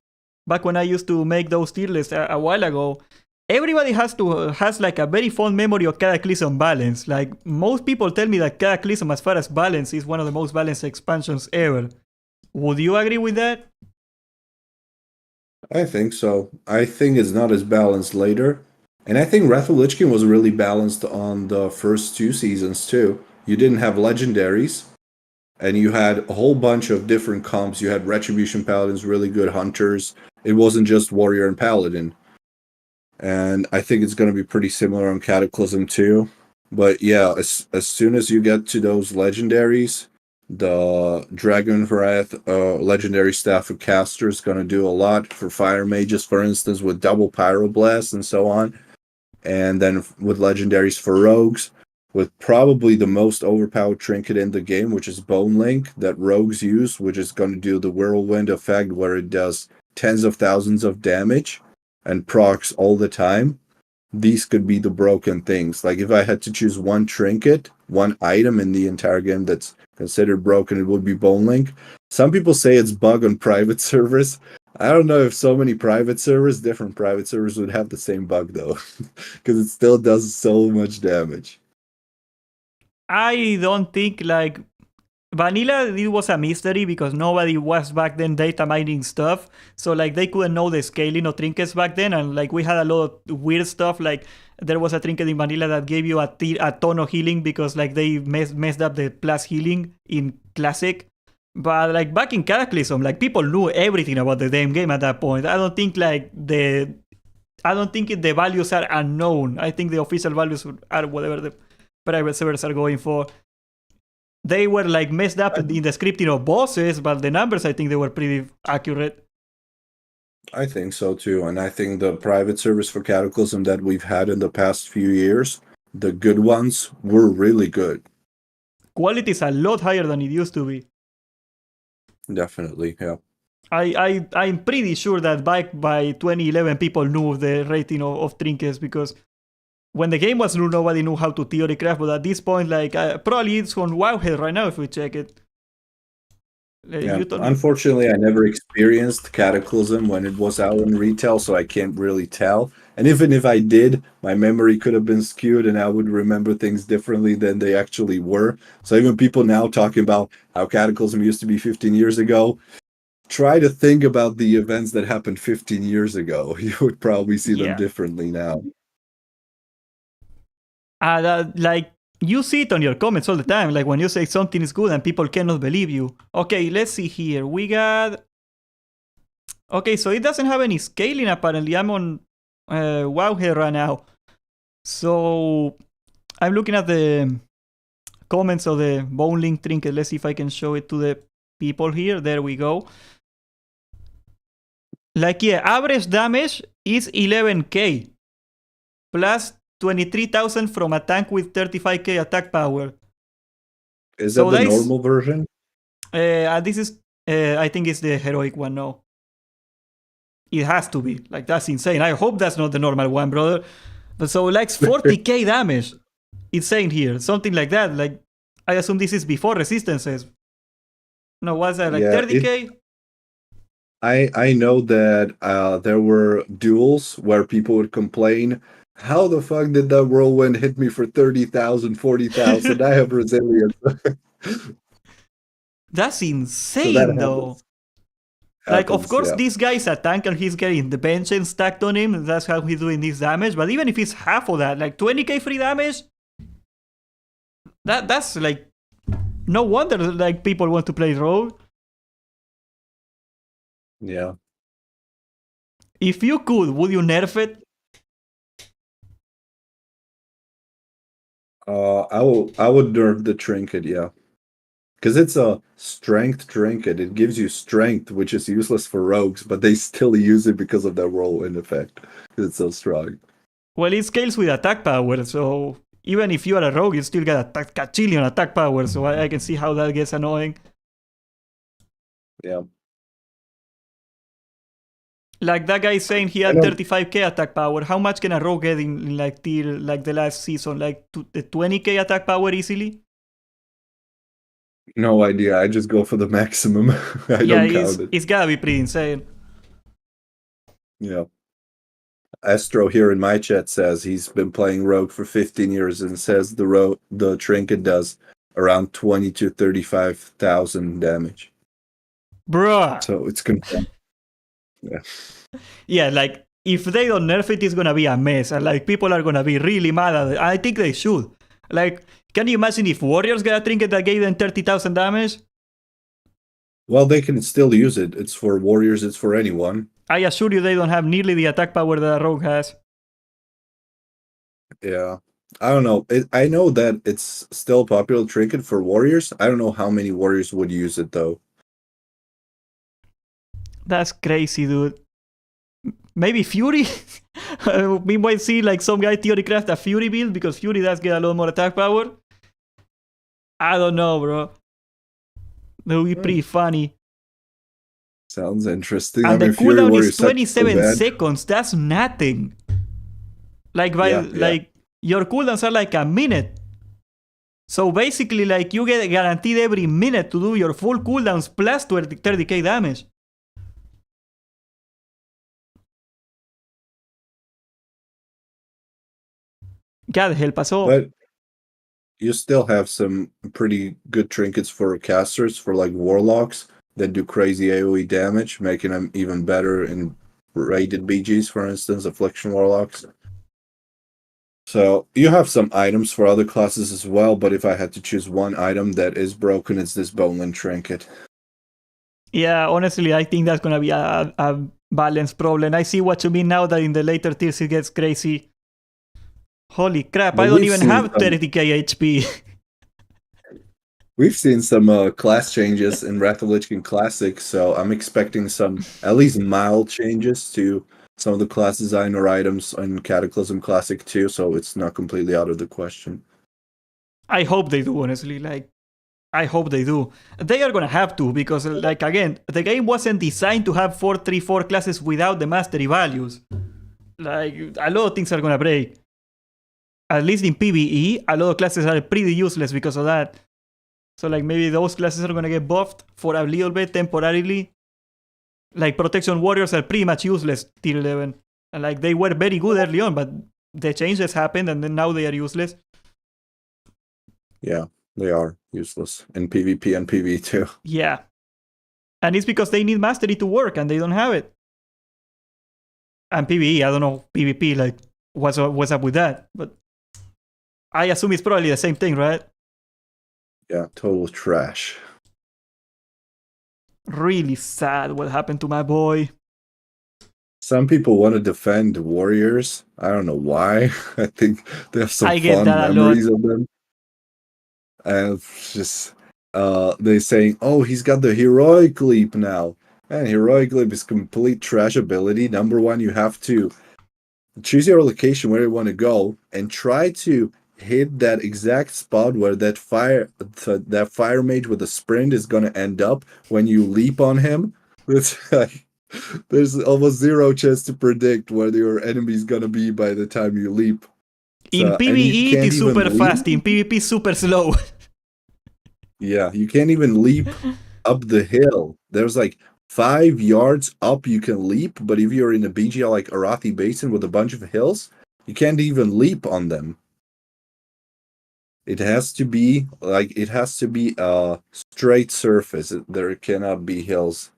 back when I used to make those tier lists a while ago, everybody has like a very fond memory of Cataclysm balance. Like most people tell me that Cataclysm, as far as balance, is one of the most balanced expansions ever. Would you agree with that? I think so. I think it's not as balanced later. And I think Wrath of Lich King was really balanced on the first two seasons too. You didn't have legendaries, and you had a whole bunch of different comps. You had Retribution Paladins, really good hunters. It wasn't just Warrior and Paladin. And I think it's going to be pretty similar on Cataclysm too. But yeah, as soon as you get to those legendaries, the Dragon Wrath legendary staff of caster is going to do a lot for fire mages, for instance, with double pyroblast and so on. And then with legendaries for rogues, with probably the most overpowered trinket in the game, which is Bone Link, that rogues use, which is going to do the whirlwind effect where it does tens of thousands of damage and procs all the time. These could be the broken things. Like if I had to choose one trinket, one item in the entire game that's considered broken, it would be Bone Link. Some people say it's bug on private servers. I don't know if so many different private servers would have the same bug though, because it still does so much damage. I don't think like vanilla, it was a mystery because nobody was back then data mining stuff. So like they couldn't know the scaling of trinkets back then, and like we had a lot of weird stuff. Like there was a trinket in vanilla that gave you a ton of healing because like they messed up the plus healing in classic. But like back in Cataclysm, like people knew everything about the damn game at that point. I don't think the values are unknown. I think the official values are whatever the private servers are going for. They were like messed up in the scripting of bosses, but the numbers, I think they were pretty accurate. I think so too. And I think the private servers for Cataclysm that we've had in the past few years, the good ones, were really good. Quality is a lot higher than it used to be. Definitely, yeah. I'm pretty sure that back by 2011 people knew the rating of trinkets, because when the game was new, nobody knew how to theory craft. But at this point, like probably it's on Wowhead right now if we check it. Yeah, You told me. unfortunately, I never experienced Cataclysm when it was out in retail, so I can't really tell. And even if I did, my memory could have been skewed and I would remember things differently than they actually were. So even people now talking about how Cataclysm used to be 15 years ago, try to think about the events that happened 15 years ago. You would probably see them Yeah. differently now. Like you see it on your comments all the time. Like when you say something is good and people cannot believe you. Okay, let's see here. We got. Okay, so it doesn't have any scaling apparently. I'm on Wowhead right now. So I'm looking at the comments of the bone link trinket. Let's see if I can show it to the people here. There we go. Like, yeah, average damage is 11k plus 23,000 from a tank with 35k attack power. Is that the normal version? This is, I think it's the heroic one, no. It has to be. Like, that's insane. I hope that's not the normal one, brother. But so, like, 40k damage. It's saying here. Something like that. Like, I assume this is before resistances. No, what's that? Like, yeah, 30k? I know that there were duels where people would complain, how the fuck did that whirlwind hit me for 30,000, 40,000? I have resilience. That's insane, though. Like, of course, yeah. this guy is a tank and he's getting the vengeance stacked on him. That's how he's doing this damage. But even if it's half of that, like 20k free damage, that's like, no wonder like people want to play rogue. Yeah. If you could, would you nerf it? I would nerf the trinket, yeah. Because it's a strength trinket. It gives you strength, which is useless for rogues, but they still use it because of that whirlwind effect. It's so strong. Well, it scales with attack power, so even if you are a rogue, you still get a cajillion attack power, so I can see how that gets annoying. Yeah. Like that guy saying he had 35k attack power. How much can a rogue get in like till like the last season? Like 20k attack power easily? No idea. I just go for the maximum. I don't count it. It's gotta be pretty insane. Yeah. Astro here in my chat says he's been playing Rogue for 15 years and says the trinket does around 20 to 35,000 damage. Bruh. So it's confirmed. Yeah. Yeah, like if they don't nerf it, it's gonna be a mess, and like people are gonna be really mad at it. I think they should. Like, can you imagine if Warriors got a trinket that gave them 30,000 damage? Well, they can still use it. It's for Warriors. It's for anyone. I assure you, they don't have nearly the attack power that a rogue has. Yeah. I don't know. I know that it's still a popular trinket for Warriors. I don't know how many Warriors would use it, though. That's crazy, dude. Maybe Fury? We might see like some guy theory craft a Fury build because Fury does get a lot more attack power. I don't know, bro. That would be pretty funny. Sounds interesting. And the cooldown is 27 seconds. That's nothing. Like your cooldowns are like a minute. So basically, like you get guaranteed every minute to do your full cooldowns plus 30k damage. ¿Qué the hell pasó? But you still have some pretty good trinkets for casters, for like warlocks that do crazy AoE damage, making them even better in rated BGs, for instance, affliction warlocks. So you have some items for other classes as well, but if I had to choose one item that is broken, it's this Boneland trinket. Yeah, honestly, I think that's gonna be a balance problem. I see what you mean now that in the later tiers it gets crazy. Holy crap, I don't even have 30k HP. We've seen some class changes in Wrath of Lich King Classic, so I'm expecting some at least mild changes to some of the class design or items in Cataclysm Classic too, so it's not completely out of the question. I hope they do, honestly. Like, I hope they do. They are gonna have to because, like again, the game wasn't designed to have 4-3-4 classes without the mastery values. Like a lot of things are gonna break. At least in PvE, a lot of classes are pretty useless because of that. So like maybe those classes are gonna get buffed for a little bit temporarily. Like protection warriors are pretty much useless tier 11. And like they were very good early on, but the changes happened and then now they are useless. Yeah, they are useless in PvP and PvE too. Yeah. And it's because they need mastery to work and they don't have it. And PvE, I don't know, PvP, like what's up with that? But I assume it's probably the same thing, right? Yeah, total trash. Really sad what happened to my boy. Some people want to defend warriors. I don't know why. I think they have some I get fond that a lot. memories of them. And it's just they saying, "Oh, he's got the heroic leap now." And heroic leap is complete trash ability. Number one, you have to choose your location where you want to go and try to hit that exact spot where that fire mage with a sprint is gonna end up when you leap on him. It's like there's almost zero chance to predict where your enemy is gonna be by the time you leap. In So, and you PvE, it can't is even super leap. fast. In PvP, super slow. Yeah, you can't even leap up the hill. There's like 5 yards up you can leap, but if you're in a BGL like Arathi Basin with a bunch of hills, you can't even leap on them. It has to be a straight surface. There cannot be hills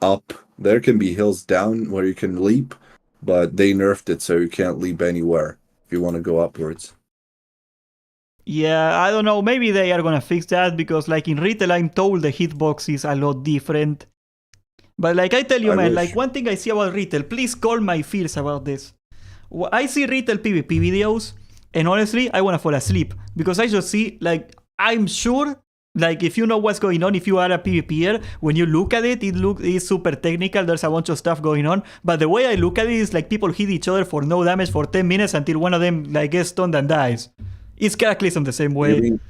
up. There can be hills down where you can leap, but they nerfed it so you can't leap anywhere if you want to go upwards. Yeah, I don't know. Maybe they are gonna fix that because, like in retail, I'm told the hitbox is a lot different. But like I tell you, I man, wish. like one thing I see about retail, please call my fears about this. I see retail PvP videos, and honestly, I wanna fall asleep because I just see like I'm sure. Like if you know what's going on, if you are a PvPer, when you look at it, it's super technical. There's a bunch of stuff going on. But the way I look at it is like people hit each other for no damage for 10 minutes until one of them like gets stunned and dies. It's Cataclysm the same You way. mean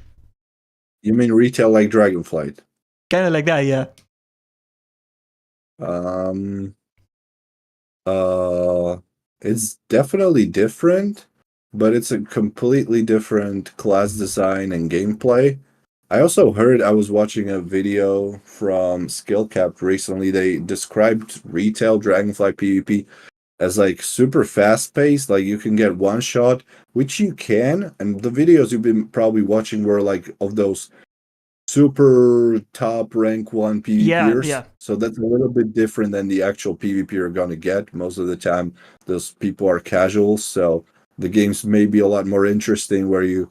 you mean retail like Dragonflight? Kind of like that, yeah. Um uh it's definitely different, but it's a completely different class design and gameplay. I also heard I was watching a video from SkillCap recently. They described retail Dragonfly PvP as like super fast paced, like you can get one shot, which you can, and the videos you've been probably watching were like of those super top rank one Yeah, PvPers. yeah. So that's a little bit different than the actual PvP you're gonna get. Most of the time, those people are casuals, so the games may be a lot more interesting where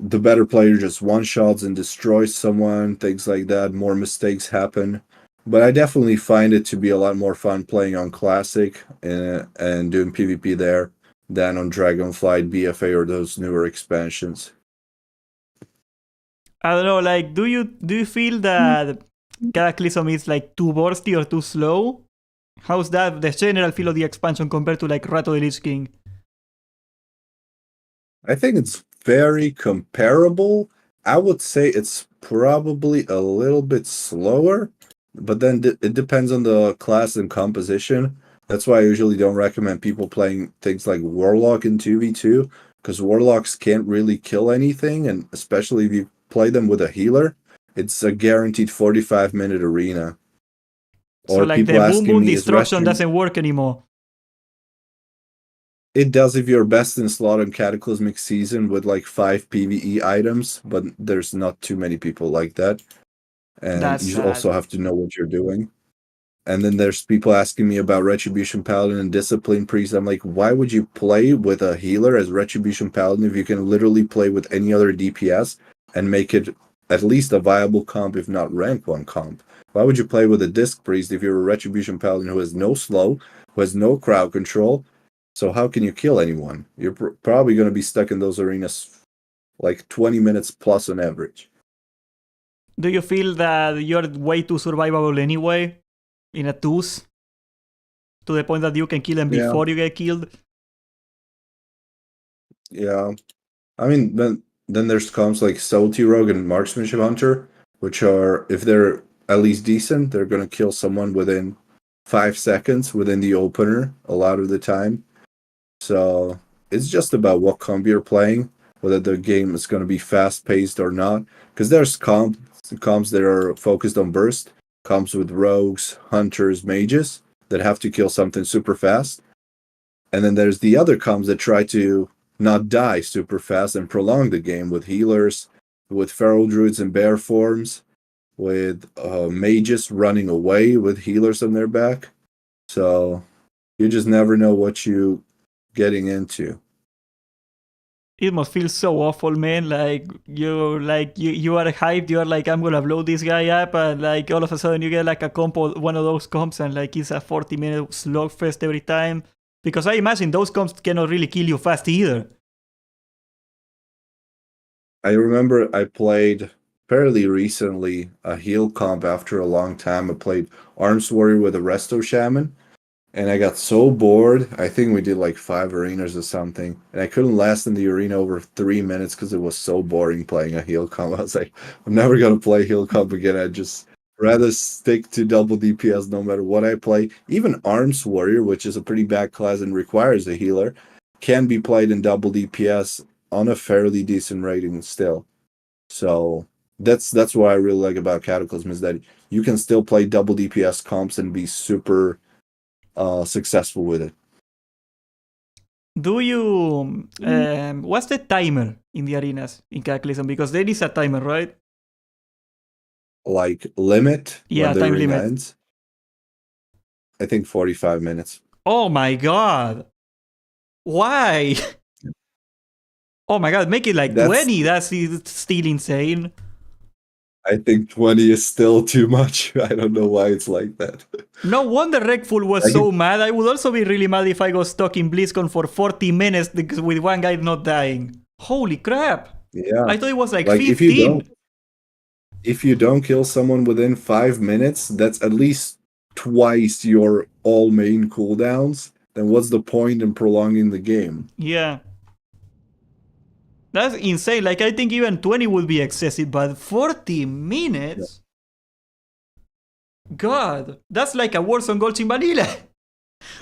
the better player just one shots and destroys someone, things like that. More mistakes happen. But I definitely find it to be a lot more fun playing on Classic and doing PvP there than on Dragonflight, BFA, or those newer expansions. I don't know, like do you feel that Cataclysm is like too bursty or too slow? How's that the general feel of the expansion compared to like Rato the Lich King? I think it's very comparable. I would say it's probably a little bit slower, but then it depends on the class and composition. That's why I usually don't recommend people playing things like Warlock in 2v2, because Warlocks can't really kill anything, and especially if you play them with a healer, it's a guaranteed 45-minute arena. So Or like the people boom asking boom me, is destruction Retribution? doesn't work anymore. It does if you're best in slot on Cataclysmic Season with like 5 PvE items, but there's not too many people like that. And That's you sad. also have to know what you're doing. And then there's people asking me about Retribution Paladin and Discipline Priest. I'm like, why would you play with a healer as Retribution Paladin if you can literally play with any other DPS and make it at least a viable comp, if not rank 1 comp? Why would you play with a Disc Priest if you're a Retribution Paladin who has no slow, who has no crowd control? So how can you kill anyone? You're probably going to be stuck in those arenas like 20 minutes plus on average. Do you feel that you're way too survivable anyway in a twos to the point that you can kill them Yeah, before you get killed? yeah. I mean, then there's comps like Salty Rogue and Marksmanship Hunter, which are, if they're at least decent, they're going to kill someone within 5 seconds within the opener a lot of the time. So it's just about what comp you're playing, whether the game is going to be fast paced or not. Because there's comps that are focused on burst, comps with rogues, hunters, mages that have to kill something super fast. And then there's the other comps that try to not die super fast and prolong the game with healers, with feral druids in bear forms, with mages running away with healers on their back. So you just never know what you getting into. It must feel so awful, man. You are hyped. You are like, I'm gonna blow this guy up, and like all of a sudden you get like a compo, one of those comps, and like it's a 40-minute slugfest every time. Because I imagine those comps cannot really kill you fast either. I remember I played fairly recently a heal comp after a long time. I played Arms Warrior with a Resto Shaman, and I got so bored. I think we did like 5 arenas or something, and I couldn't last in the arena over 3 minutes because it was so boring playing a heal comp. I was like, I'm never gonna play heal comp again. I'd just rather stick to double DPS no matter what I play. Even Arms Warrior, which is a pretty bad class and requires a healer, can be played in double DPS on a fairly decent rating still. So that's what I really like about Cataclysm is that you can still play double DPS comps and be super successful with it. Do you what's the timer in the arenas in Cataclysm? Because there is a timer, right? Like limit when Yeah, the time arena limit. ends. I think 45 minutes. Oh my god. Why? Oh my god, make it like That's 20. That's still insane. I think 20 is still too much. I don't know why it's like that. No wonder Rekful was Like so mad. I would also be really mad if I got stuck in BlizzCon for 40 minutes with one guy not dying. Holy crap. yeah. I thought it was like Like 15. if you don't kill someone within 5 minutes, that's at least twice your all main cooldowns. Then what's the point in prolonging the game? Yeah. That's insane. Like, I think even 20 would be excessive, but 40 Yeah. minutes? God, that's like a worse on Gold in Vanilla.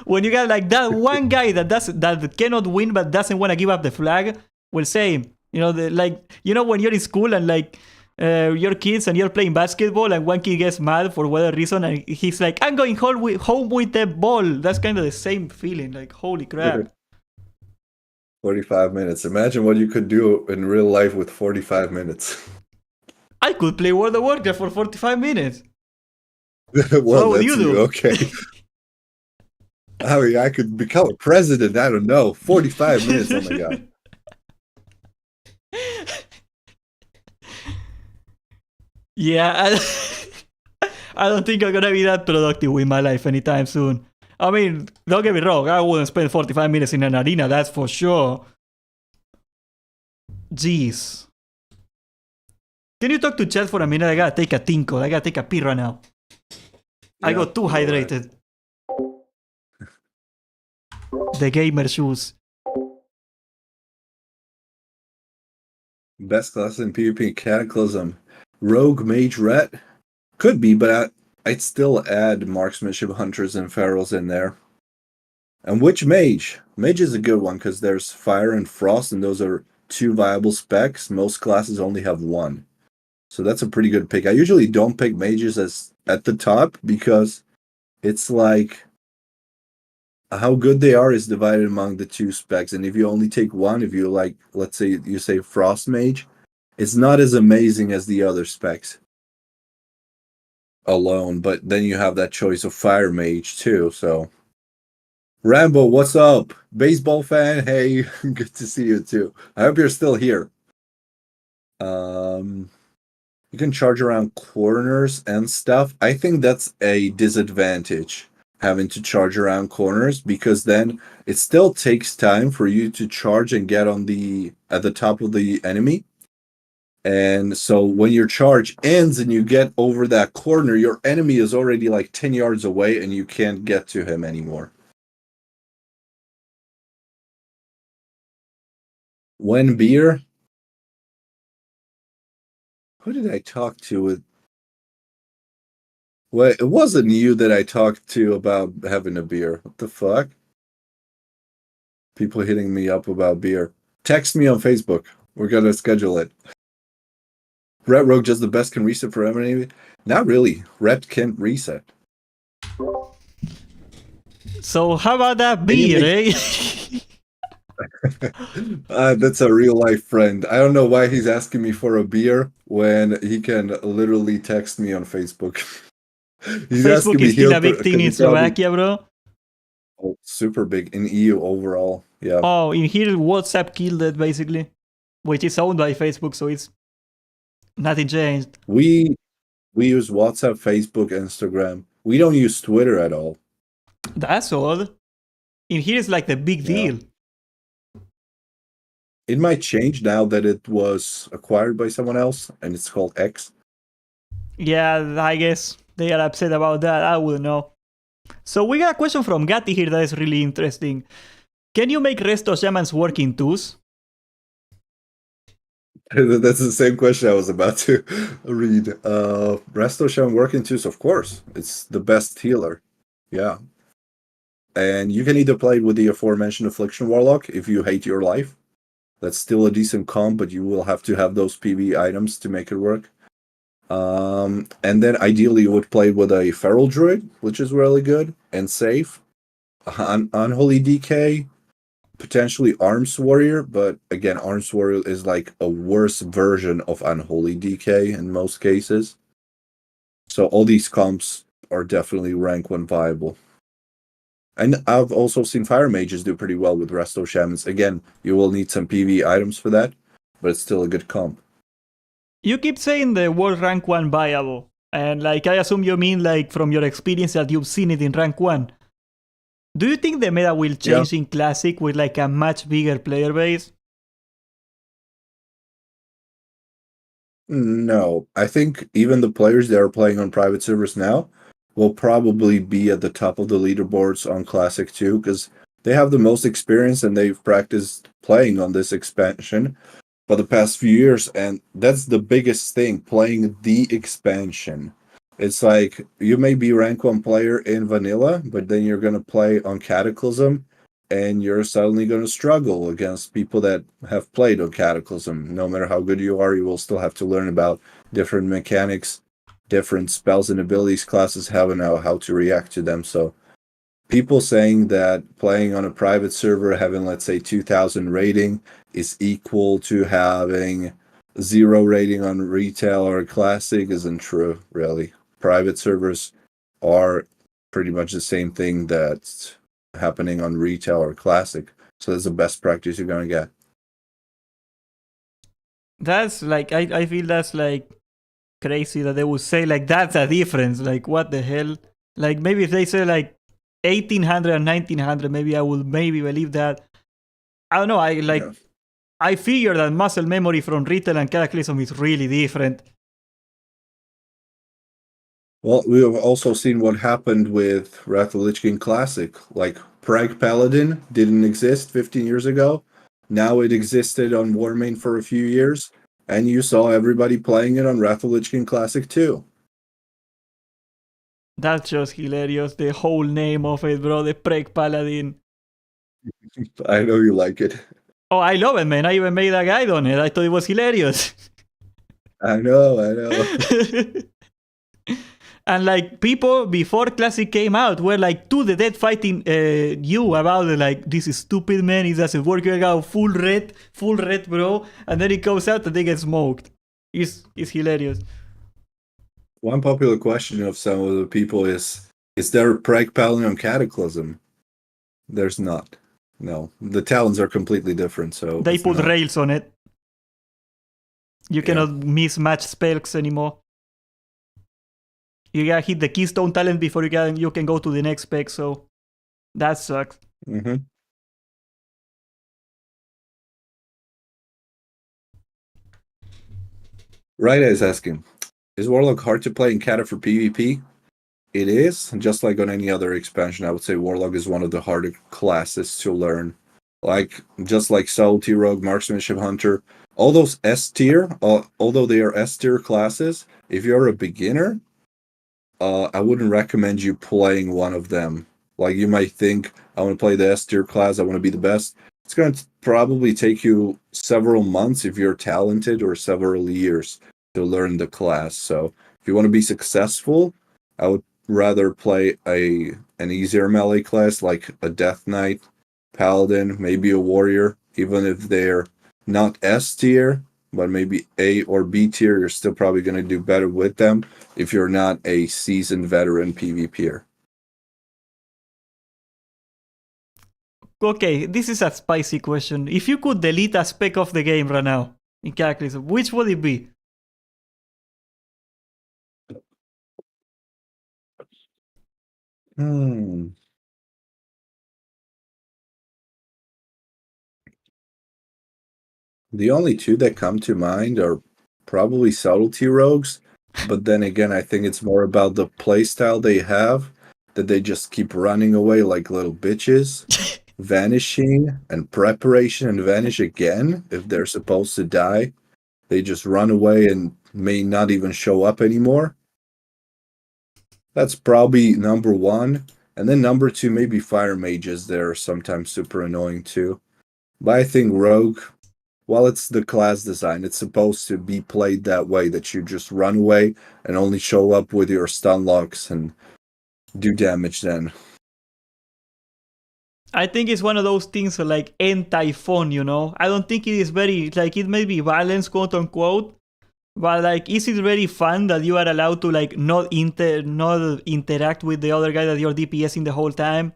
When you got like that one guy that cannot win but doesn't want to give up the flag, will say, when you're in school and like you're kids and you're playing basketball and one kid gets mad for whatever reason and he's like, I'm going home with the ball. That's kind of the same feeling. Like, holy crap. 45 minutes. Imagine what you could do in real life with 45 minutes. I could play World of Warcraft for 45 minutes. Well, What would you that's you. do? Okay. I mean, I could become a president. I don't know. 45 minutes. Oh my God. Yeah, I don't think I'm gonna be that productive with my life anytime soon. I mean, don't get me wrong, I wouldn't spend 45 minutes in an arena, that's for sure. Jeez. Can you talk to chat for a minute? I gotta take a tinkle. I gotta take a pee right now. I got too hydrated. The gamer shoes. Best class in PvP Cataclysm. Rogue Mage Ret? Could be, but I'd still add Marksmanship Hunters and Ferals in there. And which Mage? Mage is a good one because there's Fire and Frost, and those are 2 viable specs. Most classes only have 1. So that's a pretty good pick. I usually don't pick Mages as at the top because it's like how good they are is divided among the 2 specs. And if you only take one, if you like, let's say you say Frost Mage, it's not as amazing as the other specs alone. But then you have that choice of Fire Mage too. So Rambo, what's up? Baseball fan? Hey, good to see you too. I hope you're still here. You can charge around corners and stuff. I think that's a disadvantage, having to charge around corners, because then it still takes time for you to charge and get on at the top of the enemy. And so when your charge ends and you get over that corner, your enemy is already like 10 yards away and you can't get to him anymore. When beer? Who did I talk to with Well, it wasn't you that I talked to about having a beer. What the fuck? People hitting me up about beer. Text me on Facebook. We're gonna schedule it. Red Rogue just the best can reset for M&A. Not really. Red can't reset. So how about that And you beer, make eh? that's a real life friend. I don't know why he's asking me for a beer when he can literally text me on Facebook. He's asking Facebook me is still here a big thing because he in probably Slovakia, bro. super big in EU overall. Yeah. Oh, in here WhatsApp killed it basically, which is owned by Facebook, so it's nothing changed. We use WhatsApp, Facebook, Instagram. We don't use Twitter at all. That's odd. In here is like the big Yeah. deal. It might change now that it was acquired by someone else and it's called X. Yeah, I guess they are upset about that. I wouldn't know. So we got a question from Gatti here that is really interesting. Can you make resto shamans work in twos? That's the same question I was about to read. Resto Shaman working twos, of course. It's the best healer. Yeah. And you can either play with the aforementioned Affliction Warlock if you hate your life. That's still a decent comp, but you will have to have those PV items to make it work. And then ideally you would play with a Feral Druid, which is really good and safe. Unholy DK, potentially Arms Warrior, but again, Arms Warrior is like a worse version of Unholy DK in most cases. So all these comps are definitely rank 1 viable. And I've also seen Fire Mages do pretty well with Resto Shamans. Again, you will need some PV items for that, but it's still a good comp. You keep saying the word rank 1 viable. And like I assume you mean like from your experience that you've seen it in rank 1. Do you think the meta will change in Classic with like a much bigger player base? No, I think even the players that are playing on private servers now will probably be at the top of the leaderboards on Classic too, because they have the most experience and they've practiced playing on this expansion for the past few years. And that's the biggest thing, playing the expansion. It's like you may be rank 1 player in vanilla, but then you're going to play on Cataclysm and you're suddenly going to struggle against people that have played on Cataclysm. No matter how good you are, you will still have to learn about different mechanics, different spells and abilities classes have, and how to react to them. So people saying that playing on a private server, having, let's say, 2,000 rating is equal to having 0 rating on retail or classic isn't true, really. Private servers are pretty much the same thing that's happening on retail or classic. So that's the best practice you're going to get. That's like, I feel that's like crazy that they would say like that's a difference. Like what the hell? Like maybe if they say like 1800 and 1900, maybe I would maybe believe that. I don't know. I figure that muscle memory from retail and Cataclysm is really different. Well, we have also seen what happened with Wrath of the Lich King Classic. Like, Prague Paladin didn't exist 15 years ago. Now it existed on Warmane for a few years, and you saw everybody playing it on Wrath of the Lich King Classic too. That's just hilarious. The whole name of it, bro. The Prague Paladin. I know you like it. Oh, I love it, man. I even made a guide on it. I thought it was hilarious. I know. And like people before Classic came out were like to the dead fighting you about it, like this is stupid, man. It doesn't work. You got full red, bro. And then it comes out and they get smoked. It's hilarious. One popular question of some of the people is there a Prague Paladin on Cataclysm? There's not. No. The talents are completely different, so They put not. rails on it. You cannot mismatch spells anymore. You gotta hit the keystone talent before you can go to the next spec, so that sucks. Mm-hmm. Right is asking, is Warlock hard to play in Cata for PvP? It is, just like on any other expansion. I would say Warlock is one of the harder classes to learn. Like, just like Subtlety Rogue, Marksmanship Hunter, all those S tier, although they are S tier classes, if you're a beginner, I wouldn't recommend you playing one of them. Like you might think, I want to play the S tier class, I want to be the best. It's going to probably take you several months if you're talented, or several years to learn the class. So if you want to be successful, I would rather play an easier melee class like a Death Knight, Paladin, maybe a Warrior, even if they're not S tier, but maybe A or B tier, you're still probably going to do better with them if you're not a seasoned veteran PvPer. Okay, this is a spicy question. If you could delete a spec of the game right now in Cataclysm, which would it be? Hmm. The only two that come to mind are probably subtlety rogues, but then again, I think it's more about the playstyle they have, that they just keep running away like little bitches, vanishing and preparation and vanish again if they're supposed to die. They just run away and may not even show up anymore. That's probably number one. And then number two, maybe fire mages. They're sometimes super annoying too. But I think rogue, while it's the class design, it's supposed to be played that way, that you just run away and only show up with your stun locks and do damage then. I think it's one of those things like anti-fun, you know? I don't think it is very, like, it may be balanced, quote unquote, but like, is it very fun that you are allowed to like not interact with the other guy that you're DPSing the whole time?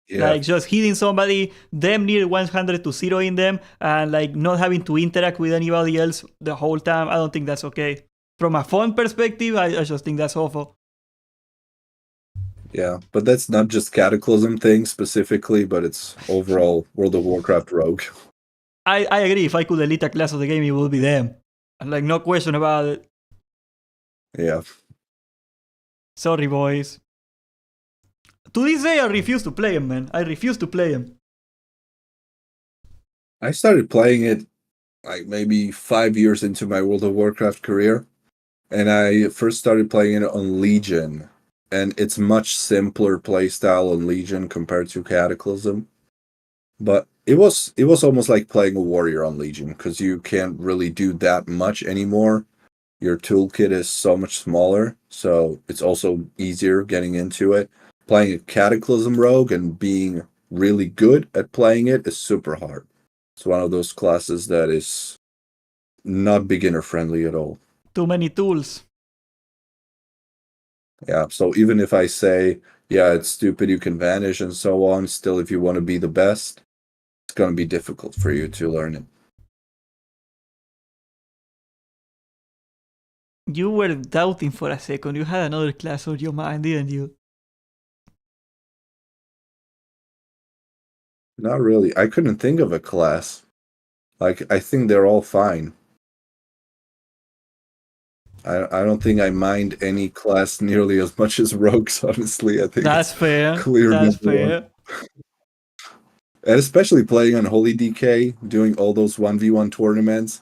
Yeah. Like just hitting somebody, them near 100 to 0 in them, and like not having to interact with anybody else the whole time. I don't think that's okay. From a fun perspective, I just think that's awful. Yeah, but that's not just Cataclysm thing specifically, but it's overall World of Warcraft rogue. I agree. If I could delete a class of the game, it would be them. Like, no question about it. Yeah. Sorry, boys. To this day, I refuse to play him, man. I refuse to play him. I started playing it like maybe 5 years into my World of Warcraft career, and I first started playing it on Legion, and it's much simpler playstyle on Legion compared to Cataclysm. But it was almost like playing a warrior on Legion, because you can't really do that much anymore. Your toolkit is so much smaller, so it's also easier getting into it. Playing a Cataclysm rogue and being really good at playing it is super hard. It's one of those classes that is not beginner friendly at all. Too many tools. Yeah, so even if I say, yeah, it's stupid, you can vanish and so on, still, if you want to be the best, it's going to be difficult for you to learn it. You were doubting for a second. You had another class on your mind, didn't you? Not really. I couldn't think of a class. Like, I think they're all fine. I don't think I mind any class nearly as much as rogues, honestly. I think That's it's fair. clear That's number one. fair. And especially playing on Holy DK, doing all those 1v1 tournaments,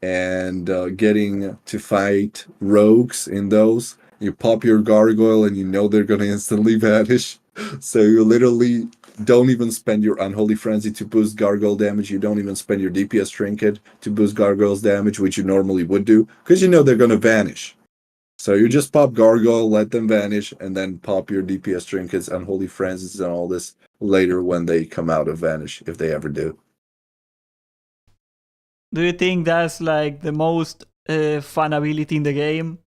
and getting to fight rogues in those. You pop your gargoyle and you know they're going to instantly vanish. So you literally don't even spend your Unholy Frenzy to boost gargoyle damage. You don't even spend your DPS trinket to boost gargoyle's damage, which you normally would do, because you know they're going to vanish. So you just pop gargoyle, let them vanish, and then pop your DPS trinkets, Unholy Frenzies, and all this later when they come out of vanish, if they ever do. Do you think that's like the most fun ability in the game?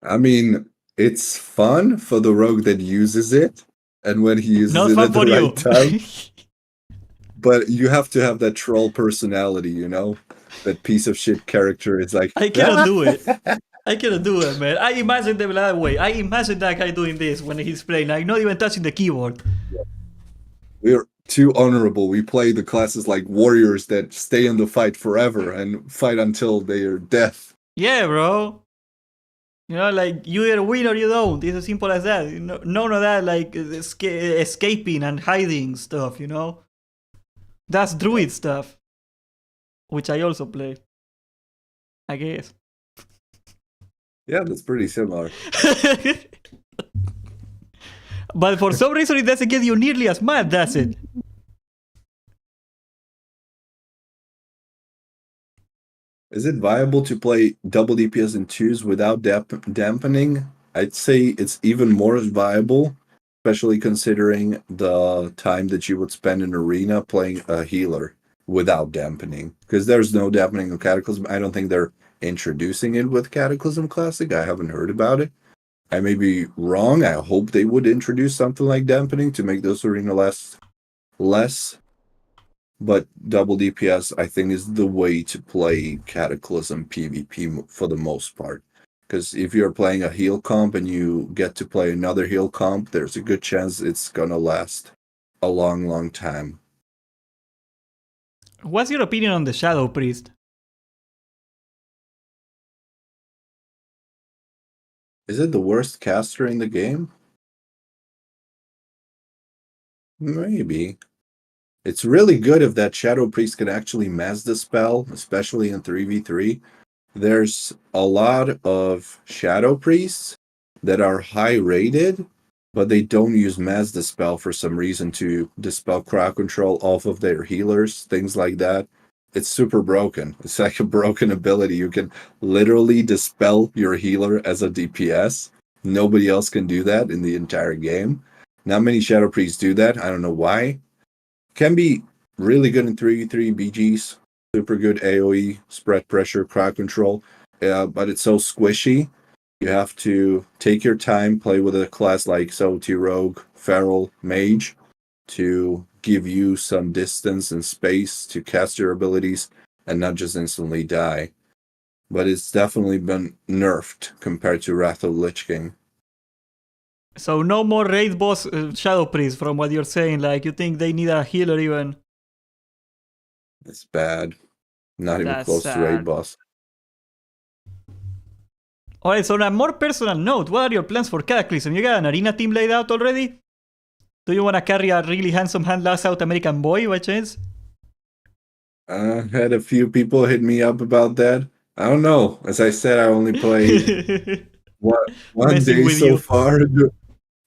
I mean, it's fun for the rogue that uses it, and when he uses Not it fun at the for right you. time. But you have to have that troll personality, you know? That piece of shit character is like, I cannot do it. I cannot do it, man. I imagine them that way. I imagine that guy doing this when he's playing, like not even touching the keyboard. we're too honorable. We play the classes like warriors that stay in the fight forever and fight until their death. Yeah, bro. You know, like you either win or you don't. It's as simple as that. None of that like escaping and hiding stuff. You know, that's druid stuff, which I also play. I guess. Yeah, that's pretty similar. But for some reason, it doesn't get you nearly as mad, does it? Is it viable to play double DPS in twos without dampening? I'd say it's even more viable, especially considering the time that you would spend in arena playing a healer without dampening. Because there's no dampening of Cataclysm. I don't think they're introducing it with Cataclysm Classic. I haven't heard about it. I may be wrong. I hope they would introduce something like dampening to make those arena less. But double DPS, I think, is the way to play Cataclysm PvP for the most part. Because if you're playing a heal comp and you get to play another heal comp, there's a good chance it's gonna last a long, long time. What's your opinion on the Shadow Priest? Is it the worst caster in the game? Maybe. It's really good if that Shadow Priest can actually mass the spell, especially in 3v3. There's a lot of Shadow Priests that are high rated, but they don't use Mass Dispel for some reason to dispel crowd control off of their healers, things like that. It's super broken. It's like a broken ability. You can literally dispel your healer as a DPS. Nobody else can do that in the entire game. Not many Shadow Priests do that. I don't know why. Can be really good in 3v3 BGs. Super good AoE, spread pressure, crowd control, but it's so squishy. You have to take your time, play with a class like Soti Rogue, Feral, Mage to give you some distance and space to cast your abilities and not just instantly die. But it's definitely been nerfed compared to Wrath of Lich King. So no more raid boss Shadow Priest from what you're saying. Like you think they need a healer even. It's bad. Not even That's close to raid sad. boss. Alright, so on a more personal note, what are your plans for Cataclysm? You got an arena team laid out already? Do you want to carry a really handsome handler South American boy by chance? Had a few people hit me up about that. I don't know. As I said, I only played one Messing day with so you. far.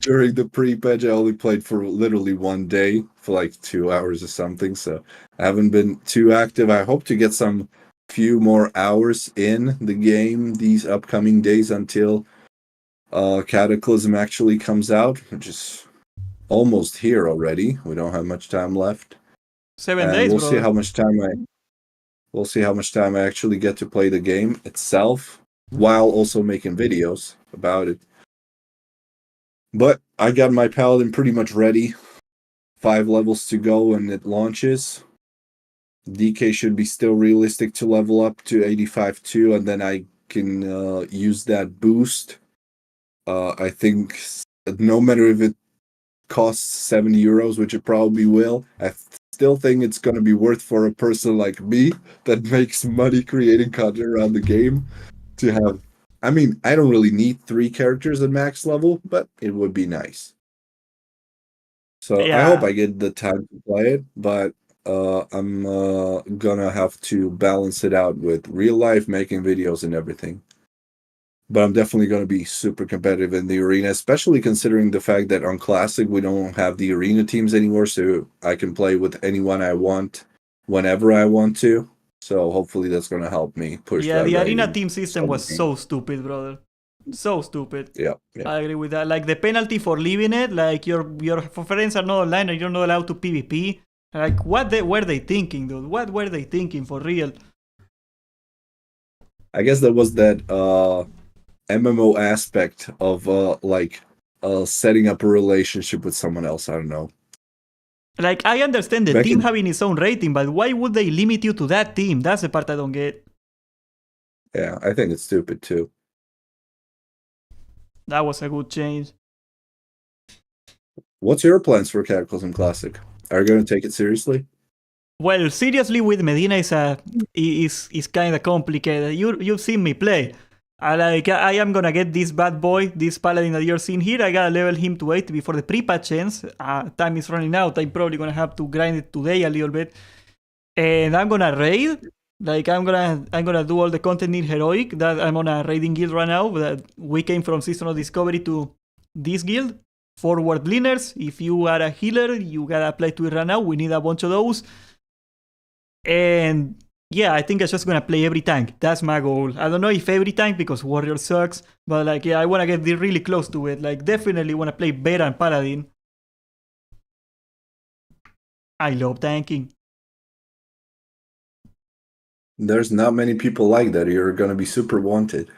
During the pre-patch, I only played for literally one day for like 2 hours or something. So I haven't been too active. I hope to get some few more hours in the game these upcoming days until Cataclysm actually comes out, which is almost here already. We don't have much time left. 7 And days, we'll see brother. how much time I actually get to play the game itself while also making videos about it. But I got my Paladin pretty much ready. 5 levels to go when it launches. DK should be still realistic to level up to 85 too, and then I can use that boost. I think no matter if it costs 70 euros, which it probably will, I still think it's going to be worth for a person like me that makes money creating content around the game to have. I mean, I don't really need 3 characters at max level, but it would be nice. So I hope Yeah. I get the time to play it, but I'm gonna have to balance it out with real life, making videos and everything. But I'm definitely going to be super competitive in the arena, especially considering the fact that on Classic we don't have the arena teams anymore, so I can play with anyone I want whenever I want to. So hopefully that's going to help me push Yeah, that the arena rating. team system was so stupid, brother. So stupid. Yeah. I agree with that. Like the penalty for leaving it, like your friends are not online and you're not allowed to PvP. Like what were they thinking, dude? What were they thinking for real? I guess there was that MMO aspect of setting up a relationship with someone else. I don't know. Like I understand the Back team in, having its own rating, but why would they limit you to that team? That's the part I don't get. yeah, I think it's stupid too. That was a good change. What's your plans for Cataclysm Classic? Are you going to take it seriously? Well, seriously, with Medina is kind of complicated. You've seen me play. I am gonna get this bad boy, this paladin that you're seeing here. I gotta level him to 8 before the pre-patch ends. Time is running out. I'm probably gonna have to grind it today a little bit, and I'm gonna raid. Like I'm gonna do all the content in heroic. That I'm on a raiding guild right now. That we came from seasonal discovery to this guild. Forward leaners. If you are a healer, you gotta apply to it right now. We need a bunch of those. And yeah, I think I'm just gonna play every tank. That's my goal. I don't know if every tank because warrior sucks, but like yeah, I wanna get really close to it. Like definitely wanna play Beta and Paladin. I love tanking. There's not many people like that. You're gonna be super wanted.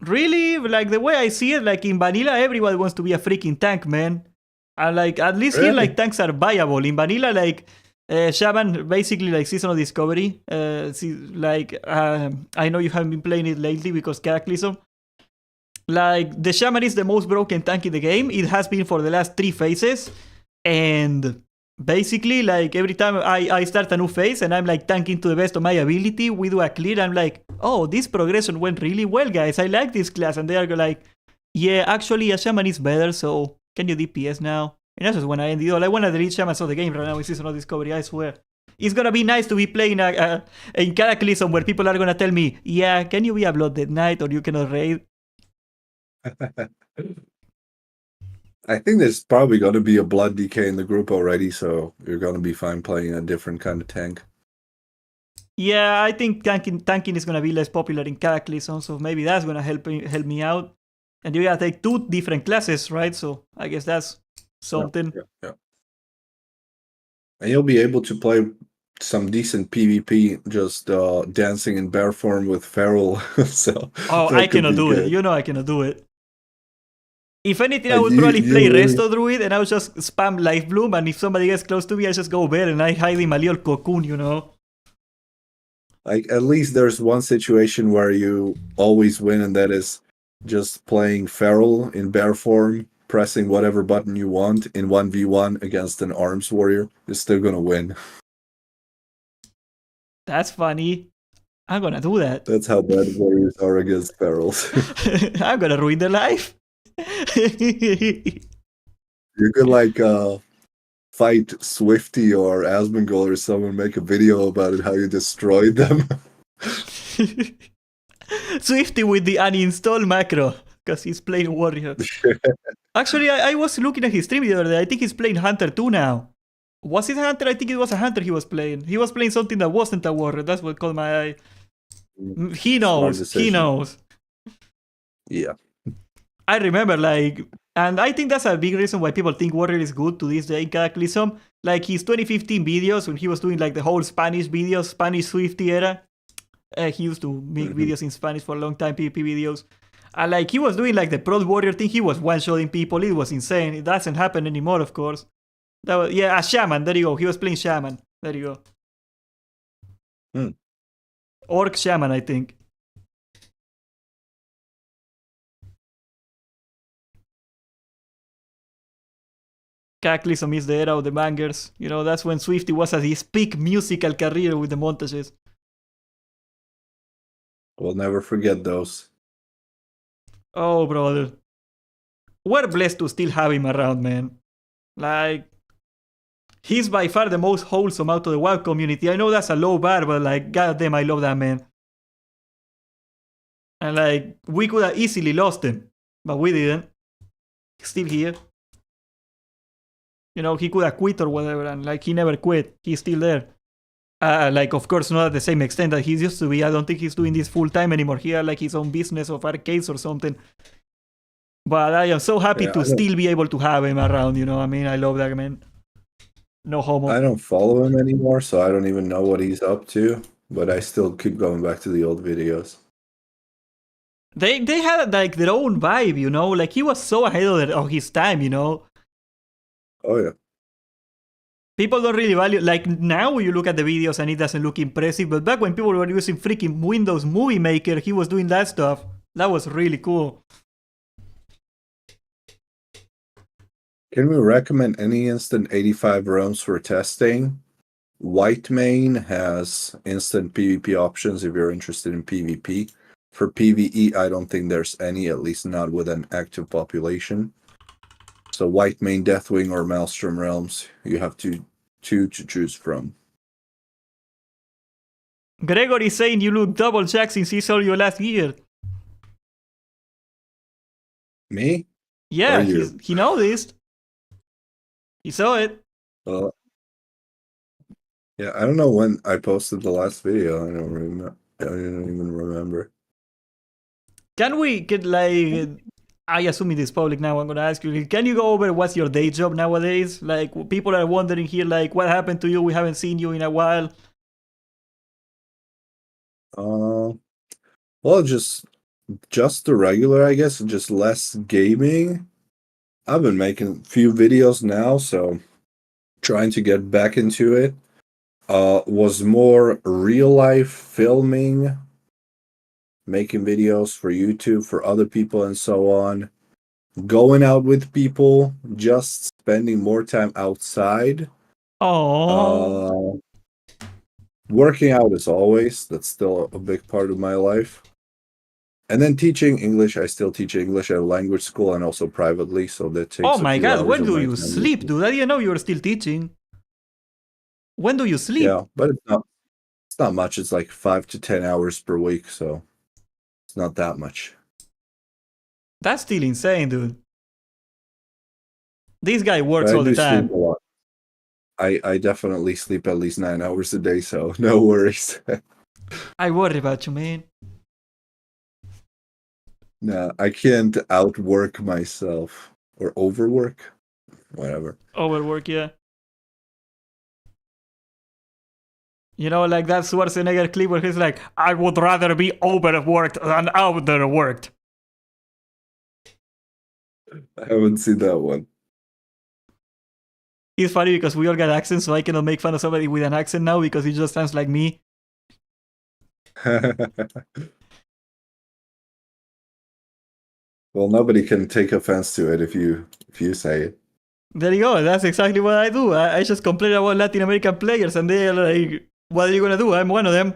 Really, like the way I see it, like in vanilla, everybody wants to be a freaking tank, man. And like at least here, Really? like tanks are viable. In vanilla, like Shaman, basically like seasonal discovery. I know you haven't been playing it lately because Cataclysm. Like the Shaman is the most broken tank in the game. It has been for the last 3 phases, and basically like every time I start a new phase and I'm like tanking to the best of my ability, we do a clear. I'm like, oh, this progression went really well, guys. I like this class, and they are like, yeah, actually a Shaman is better. So can you DPS now? And that's just when I ended all. I want to delete Shamans of the game right now in seasonal discovery. I swear. It's gonna be nice to be playing in Cataclysm where people are gonna tell me, yeah, can you be a Blooded Knight or you cannot raid? I think there's probably going to be a blood DK in the group already, so you're going to be fine playing a different kind of tank. Yeah, I think tanking is gonna be less popular in Cataclysm, so maybe that's gonna help me out. And you gotta take 2 different classes, right? So I guess that's something. Yeah. And you'll be able to play some decent PvP just dancing in bear form with Feral. So Oh, I that could cannot be do it. good. You know I cannot do it. If anything, I would You probably play really, Resto Druid and I would just spam Life Bloom, and if somebody gets close to me, I just go there and I hide in my little cocoon, you know? like at least there's one situation where you always win, and that is just playing Feral in bear form, pressing whatever button you want in 1v1 against an arms warrior. You're still gonna win. That's funny. I'm gonna do that. That's how bad warriors are against Ferals. I'm gonna ruin their life. You could like fight Swifty or Asmongold or someone, make a video about it, how you destroyed them. Swifty with the uninstall macro, because he's playing Warrior. Actually, I was looking at his stream the other day. I think he's playing Hunter 2 now. Was it Hunter? I think it was a Hunter he was playing. He was playing something that wasn't a Warrior. That's what caught my eye. He knows. He knows. Yeah. I remember, like, and I think that's a big reason why people think Warrior is good to this day in Cataclysm. Like his 2015 videos when he was doing like the whole Spanish videos, Spanish Swifty era. He used to make videos in Spanish for a long time, PvP videos. And like he was doing like the Pro Warrior thing, he was one-shotting people. It was insane. It doesn't happen anymore, of course. That was, yeah, a Shaman. There you go. He was playing Shaman. There you go. Orc Shaman, I think. Cataclysm is the era of the bangers. You know, that's when Swifty was at his peak musical career with the montages. We'll never forget those. Oh, brother. We're blessed to still have him around, man. Like, he's by far the most wholesome out of the WoW community. I know that's a low bar, but like, goddamn, I love that man. And like, we could have easily lost him, but we didn't. He's still here. You know, he could have quit or whatever, and like, he never quit. He's still there. Like, of course, not at the same extent that he used to be. I don't think he's doing this full time anymore. He had like his own business of arcades or something. But I am so happy to still be able to have him around, you know. I mean, I love that man. No homo. I don't follow him anymore, so I don't even know what he's up to, but I still keep going back to the old videos. They had like their own vibe, you know. Like he was so ahead of his time, you know. Oh yeah. People don't really value, like now you look at the videos and it doesn't look impressive, but back when people were using freaking Windows Movie Maker, he was doing that stuff. That was really cool. Can we recommend any instant 85 realms for testing? Whitemane has instant PvP options if you're interested in PvP. For PvE, I don't think there's any, at least not with an active population. So Whitemane, Deathwing, or Maelstrom realms, you have two to choose from. Gregory saying you look double jack since he saw you last year. Me or Yeah, you? he noticed. He saw it. Uh, yeah, I don't know when I posted the last video. I don't remember. I don't even remember. Can we get like? I assume it is public now. I'm gonna ask you. Can you go over what's your day job nowadays? Like people are wondering here, like what happened to you? We haven't seen you in a while. Uh, well, just the regular, I guess, just less gaming. I've been making a few videos now, so trying to get back into it. Was more real life filming, making videos for YouTube for other people and so on. Going out with people, just spending more time outside. Oh, Uh, Working out as always. That's still a big part of my life. And then teaching English. I still teach English at a language school and also privately, so that oh takes a my few God! hours When of do my you time. sleep, dude? I didn't know you were still teaching. When do you sleep? Yeah, but it's not much. It's like 5 to 10 hours per week, so it's not that much. That's still insane, dude. This guy But works I all the do sleep time. a lot. I definitely sleep at least 9 hours a day, so no worries. I worry about you, man. No, I can't outwork myself or overwork, whatever. Overwork, yeah. You know, like that Schwarzenegger clip where he's like, I would rather be overworked than outworked. I haven't seen that one. It's funny because we all got accents, so I cannot make fun of somebody with an accent now because it just sounds like me. Well, nobody can take offense to it if you say it. There you go. That's exactly what I do. I just complain about Latin American players, and they're like, what are you gonna do? I'm one of them.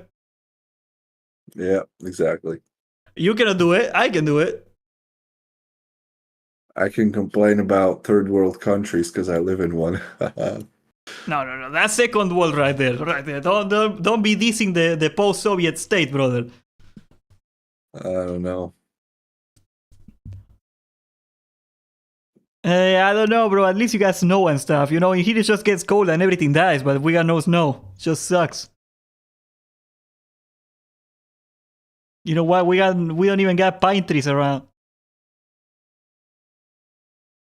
Yeah, exactly. You cannot do it. I can do it. I can complain about third world countries because I live in one. No. That's second world right there. Right there. Don't be dissing the post-Soviet state, brother. I don't know. I don't know, bro. At least you got snow and stuff. You know, in here it just gets cold and everything dies, but we got no snow. It just sucks. You know what? We don't even got pine trees around.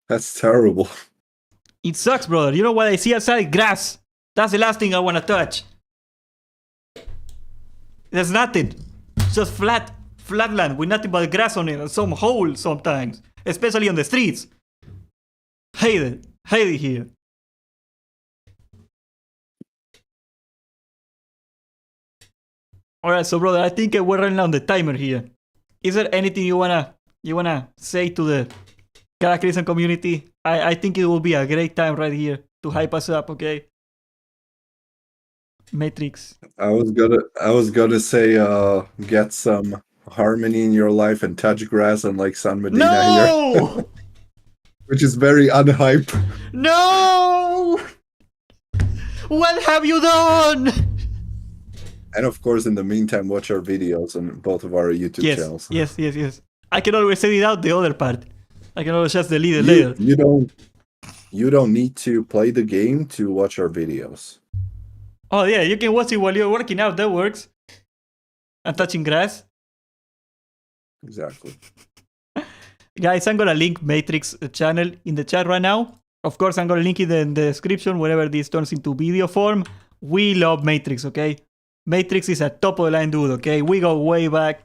That's terrible. It sucks, brother. You know what I see outside? Grass. That's the last thing I want to touch. There's nothing. It's just flat land with nothing but grass on it and some holes sometimes, especially on the streets. Hate it here. All right, so brother, I think we're running on the timer here. Is there anything you wanna say to the Cataclysm community? I think it will be a great time right here to hype us up. Okay, Matrix. I was gonna say get some harmony in your life and touch grass unlike San Medina here. No, Which is very unhype. no. What have you done? And of course, in the meantime, watch our videos on both of our YouTube channels. Yes. I can always edit out the other part. I can always just delete it You later. you don't need to play the game to watch our videos. Oh yeah, you can watch it while you're working out. That works. And touching grass. Exactly. Guys, I'm gonna link Matrix channel in the chat right now. Of course, I'm gonna link it in the description whenever this turns into video form. We love Matrix, okay? Matrix is a top of the line dude, okay? We go way back.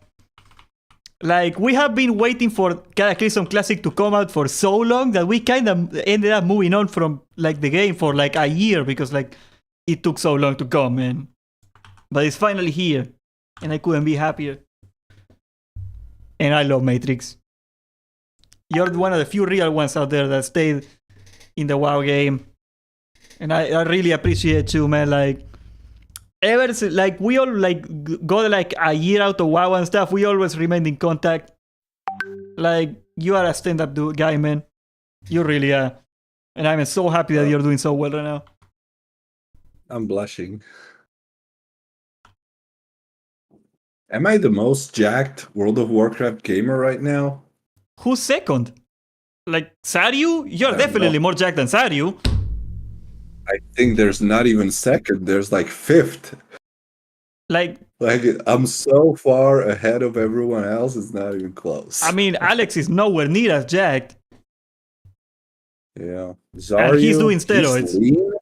Like, we have been waiting for Cataclysm Classic to come out for so long that we kind of ended up moving on from, like, the game for, like, a year because, like, it took so long to come, man. But it's finally here, and I couldn't be happier. And I love Matrix. You're one of the few real ones out there that stayed in the WoW game. And I really appreciate you, man. Like, like we all like got like a year out of WoW and stuff. We always remained in contact. Like, you are a stand-up guy, man. You really are. And I'm so happy that you're doing so well right now. I'm blushing. Am I the most jacked World of Warcraft gamer right now? Who's second? Like Saryu? You're I don't know. definitely more jacked than Saryu. I think there's not even second. There's like fifth. Like, Like I'm so far ahead of everyone else. It's not even close. I mean, Alex is nowhere near as jacked. Yeah. And he's doing He's steroids. lean.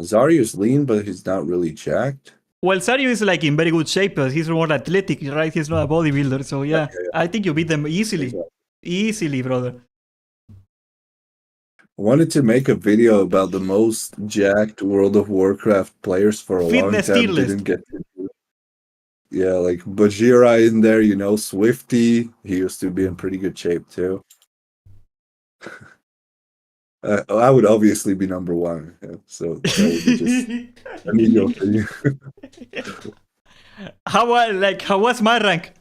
Zaryu's lean, but he's not really jacked. Well, Saryu is like in very good shape, but he's more athletic, right? He's not a bodybuilder. So yeah, I think you beat them easily. Exactly. Easily, brother. I wanted to make a video about the most jacked World of Warcraft players for a Fitness long tier time. list. Didn't get to do it. Yeah, like Bajira in there, you know, Swifty. He used to be in pretty good shape too. I would obviously be number one. Yeah, so that would be just an ego thing. How was my rank?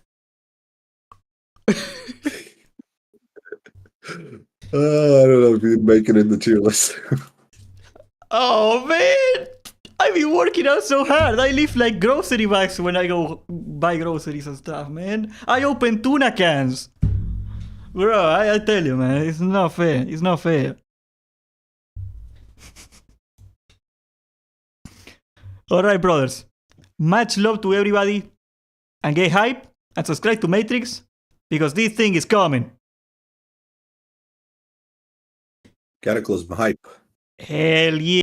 I don't know if you'd make it in the tier list. Oh man, I've been working out so hard. I lift like grocery bags when I go buy groceries and stuff, man. I open tuna cans. Bro, I tell you, man, it's not fair. It's not fair. Alright, brothers. Much love to everybody. And get hype and subscribe to Matrix because this thing is coming. Cataclysm hype. Hell yeah.